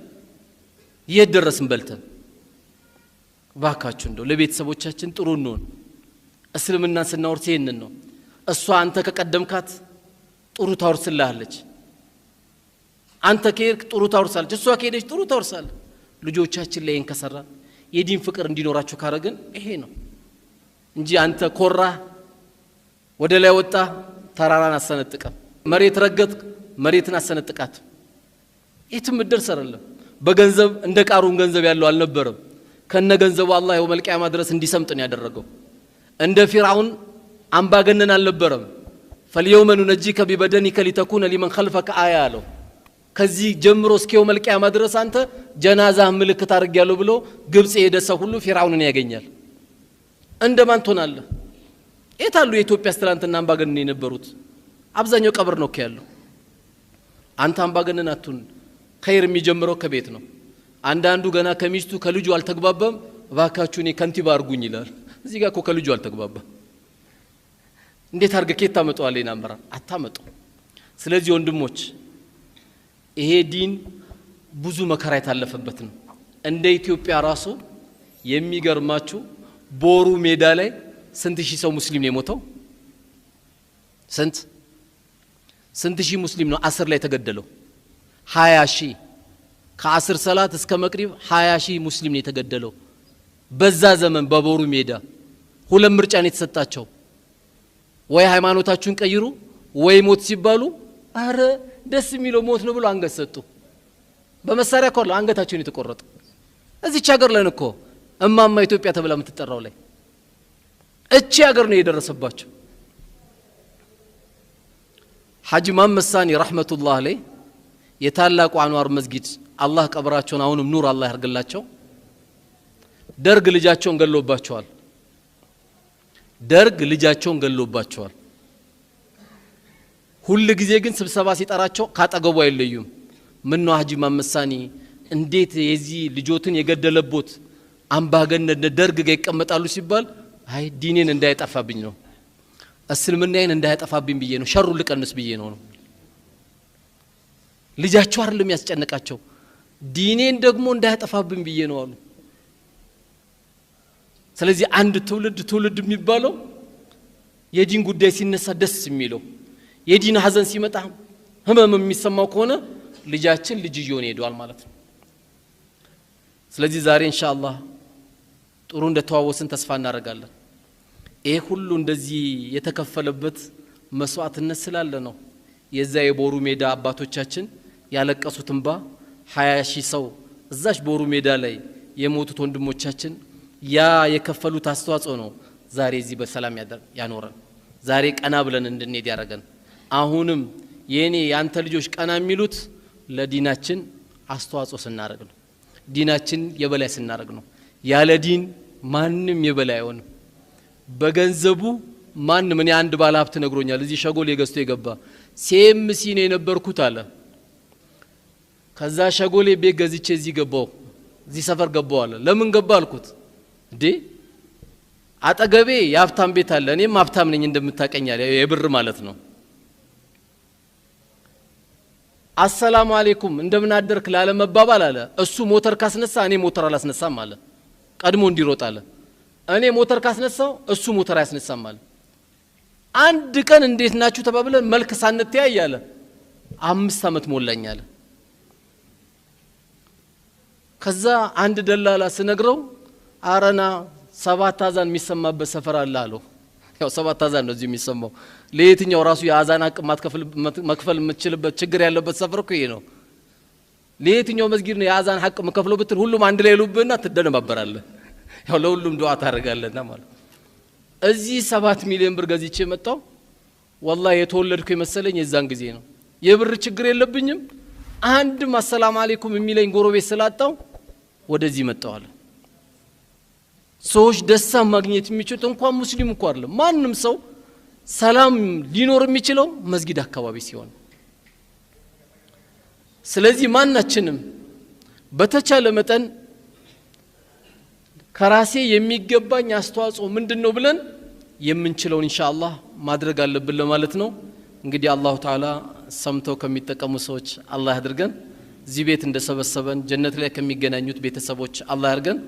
የደረስን በልተን። ባካችሁ እንደው ለቤተሰቦቻችን ጥሩ እንሆን። እስልምናን ስናወርስ ይሄንን ነው። እሷ አንተ ከቀደምካት ጥሩ ታወርስልሃለች። አንተ ከሄድክ ጥሩ ታወርሳለች። እሷ ከሄደች ጥሩ ታወርሳለች። ልጆቻችን ላይ እንከሰራን የዲን ፍቅር እንዲኖራቸው ካረግን ይሄ ነው እንጂ አንተ ኮራ ወደ ላይ ወጣ ተራራን አሰነጥቀ፣ መሬት ረገጥ መሬትን አሰነጥቃት። የትም ድረስ አይደለም በገንዘብ እንደ ቃሩን ገንዘብ ያለው አልነበረም ከነ ገንዘቡ አላህ የውመል ቂያማ ድረስ እንዲሰምጥ ነው ያደረገው እንደ ፊርዓውን አምባገነን አልነበረም فاليوم ننجيك ببدنك لتكون لمن خلفك آية አለው ከዚህ ጀምሮ እስከ የውመል ቂያማ ድረስ አንተ ጀናዛህ ምልክት አድርጌያለሁ ብሎ ግብጽ የሄደ ሰው ሁሉ ፊርዓውንን ያገኛል እንደማን ትሆናለህ የታሉ የኢትዮጵያ ትላንትና አምባገነን የነበሩት አብዛኛው ቀብር ነው ያለው አንተ አምባገነን አትሁን ኸይር የሚጀምረው ከቤት ነው አንዳንዱ ገና ከሚስቱ ከልጁ አልተግባባም ባካችሁ እኔ ከንቲባ አርጉኝ ይላል እዚህ ጋር እኮ ከልጁ አልተግባባም እንዴት አርገህ ከየት ታመጣዋለህ እናምራ አታመጡ ስለዚህ ወንድሞች ይሄ ዲን ብዙ መከራ የታለፈበት ነው እንደ ኢትዮጵያ ራሱ የሚገርማችሁ ቦሩ ሜዳ ላይ ስንት ሺህ ሰው ሙስሊም ነው የሞተው ስንት ሺህ ሙስሊም ነው አስር ላይ ተገደለው 20 ሺህ ከአስር ሰላት እስከ መቅሪብ 20 ሺህ ሙስሊም ነው የተገደለው በዛ ዘመን በቦሩ ሜዳ ሁለት ምርጫ ነው የተሰጣቸው ወይ ሃይማኖታችሁን ቀይሩ ወይ ሞት ሲባሉ አረ ደስ የሚለው ሞት ነው ብሎ አንገት ሰጡ በመሳሪያ ኮላ አንገታቸውን የተቆረጡ እዚች ሀገር ላይ እኮ እማማ ኢትዮጵያ ተብላ የምትጠራው ላይ እቺ ሀገር ነው የደረሰባቸው ሐጂ መሐመድ ሳኒ ረህመቱላህ ዐለይሂ የታላቁ አንዋር መስጊድ አላህ ቀብራቸውን አሁንም ኑር አላህ ያርግላቸው ደርግ ልጃቸውን ገሎባቸዋል ሁሉ ጊዜ ግን ስብሰባ ሲጠራቸው ካጠገቡ አይለዩም ምን ነው ሐጂ መሐመድ ሳኒ እንዴት የዚህ ልጆትን የገደለቦት አምባገነን ደርግ ጋር ይቀመጣሉ ሲባል አይ ዲኔን እንዳይጠፋብኝ ነው እስልምናዬን እንዳይጠፋብኝ ብዬ ነው ሸሩ ልቀንስ ብዬ ነው ልጃቸው አይደለም ያስጨነቃቸው ዲኔን ደግሞ እንዳይጠፋብኝ ብዬ ነው አሉ ስለዚህ አንድ ትውልድ የሚባለው የዲን ጉዳይ ሲነሳ ደስ የሚለው የዲን ሐዘን ሲመጣ ህመም የሚሰማው ከሆነ ልጃችን ልጅ ይሆን ሄዷል ማለት ነው ስለዚህ ዛሬ ኢንሻአላህ ጥሩ እንደተዋወስን ተስፋ እናደርጋለን ይሄ ሁሉ እንደዚህ የተከፈለበት መስዋዕትነት ስላለ ነው የዛ የቦሩ ሜዳ አባቶቻችን ያለቀሱት እንባ 20 ሺህ ሰው እዛች ቦሩ ሜዳ ላይ የሞቱት ወንድሞቻችን ያ የከፈሉት አስተዋጽኦ ነው ዛሬ እዚህ በሰላም ያኖረን ዛሬ ቀና ብለን እንድንሄድ ያረጋን አሁንም የኔ ያንተ ልጆች ቀና የሚሉት ለዲናችን አስተዋጽኦ ስናረግ ነው ዲናችን የበላይ ስናረግ ነው ያለ ዲን ማንንም የበላይ አይሆንም በገንዘቡ ማንንም እኔ አንድ ባለ ሀብት ነግሮኛል እዚህ ሸጎል የገዝቶ የገባ ሲኤምሲ ነው የነበርኩት አለ ከዛ ሸጎሌ ቤት ገዝቼ እዚህ ሰፈር ገባው አለ ለምን ገባ አልኩት እንዴ አጠገቤ የሀብታም ቤት አለ እኔም ሀብታም ነኝ እንደምታቀኝ አለ የብር ማለት ነው አሰላሙ አለይኩም እንደምን አደርክ ላለ መባባል አለ እሱ ሞተር ካስነሳ እኔ ሞተር አላስነሳም አለ ቀድሞ እንዲሮጥ አለ እኔ ሞተር ካስነሳው እሱ ሞተር አያስነሳም አለ አንድ ቀን እንዴት ናችሁ ተባብለን መልክ ሳንተያይ አለ 5 አመት ሞላኝ አለ ከዛ አንድ ደላላ ስነግረው አረና 7 አዛን የሚሰማበት ሰፈር አለ አለው ያው 7 አዛን ነው እዚህ የሚሰማው ለየትኛው ራሱ የአዛን አቅ መክፈል የምትችልበት ችግር ያለበት ሰፈር እኮ ይሄ ነው ለየትኛው መስጊድ ነው የአዛን ሐቅ መከፍለው ብትል ሁሉም አንድ ላይ ሉብና ትደነባበራለህ ያው ለሁሉም ዱዓ ታረጋለህና ማለት እዚህ 7 ሚሊዮን ብር ገዝቼ መጣው والله የተወለድኩ የመሰለኝ የዛን ጊዜ ነው የብር ችግር የለብኝም አንድም አሰላሙ አለይኩም የሚለኝ ጎረቤት ስላጣው ወደዚህ መጣው ሰዎች ደስታ ማግኘት የሚችሉት እንኳን ሙስሊም እንኳን አይደለም ማንንም ሰው ሰላም ሊኖር የሚችለው መስጊድ አካባቢ ሲሆን ስለዚህ ማናችንም በተቻለ መጠን ከራሴ የሚገባኝ አስተዋጽኦ ምንድነው ብለን የምንችለው ኢንሻአላህ ማድረግ አለብን ለማለት ነው እንግዲህ አላሁ ተዓላ ሰምተው ከሚጠቀሙ ሰዎች አላህ ያድርገን እዚህ ቤት እንደሰበሰበን ጀነት ላይ ከሚገናኙት ቤተሰቦች አላህ ያርገን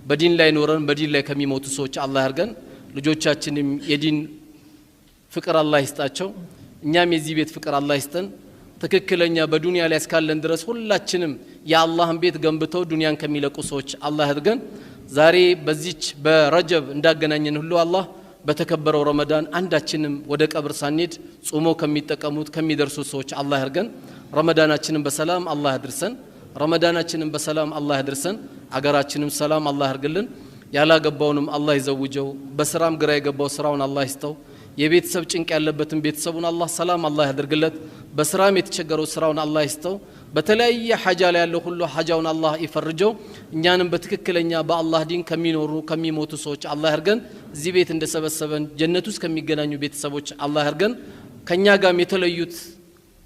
በዲን ላይ ኖረን በዲን ላይ ከሚሞቱ ሰዎች አላህ ያርገን ልጆቻችንም የዲን ፍቅር አላህ ይስጣቸው እኛም የዚህ ቤት ፍቅር አላህ ይስጠን ትክክለኛ በዱንያ ላይ እስካለን ድረስ ሁላችንም የአላህን ቤት ገንብተው ዱንያን ከሚለቁ ሰዎች አላህ ያድርገን ዛሬ በዚች በረጀብ እንዳገናኘን ሁሉ አላህ በተከበረው ረመዳን አንዳችንም ወደ ቀብር ሳንሄድ ጾሞ ከሚጠቀሙት ከሚደርሱ ሰዎች አላህ ያድርገን ረመዳናችንን በሰላም አላህ ያድርሰን ረመዳናችንን በሰላም አላህ ያድርሰን አገራችንን ሰላም አላህ ያርግልን ያላገባውንም አላህ ይዘውጀው በስራም ግራ የገባው ስራውን አላህ ይስጠው የቤተሰብ ጭንቅ ያለበትን ቤተሰቡን አላህ ሰላም አላህ ያድርግለት በስራም የተቸገረው ስራውን አላህ ይስጠው በተለያየ ሐጃ ላይ ያለው ሁሉ ሐጃውን አላህ ይፈርጀው እኛንም በትክክለኛ በአላህ ዲን ከሚኖሩ ከሚሞቱ ሰዎች አላህ ያርገን እዚህ ቤት እንደሰበሰበን ጀነት ውስጥ ከሚገናኙ ቤተሰቦች አላህ ያርገን ከኛ ጋርም የተለዩት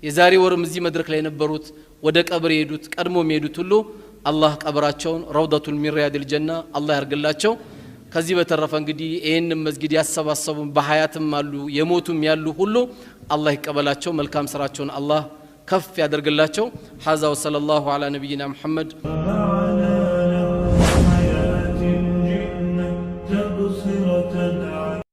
የዛሬ ወርም እዚህ መድረክ ላይ የነበሩት ወደ ቀብር የሄዱት ቀድሞ የሚሄዱት ሁሉ አላህ ቀብራቸውን ረውደቱል ሚን ሪያዲል ጀና አላህ ያርግላቸው ከዚህ በተረፈ እንግዲህ ይሄን መስጊድ ያሰባሰቡ በሐያትም አሉ የሞቱም ያሉ ሁሉ አላህ ይቀበላቸው መልካም ስራቸውን አላህ ከፍ ያደርግላቸው ሐዛ ወሰለላሁ ዐላ ነብይና መሐመድ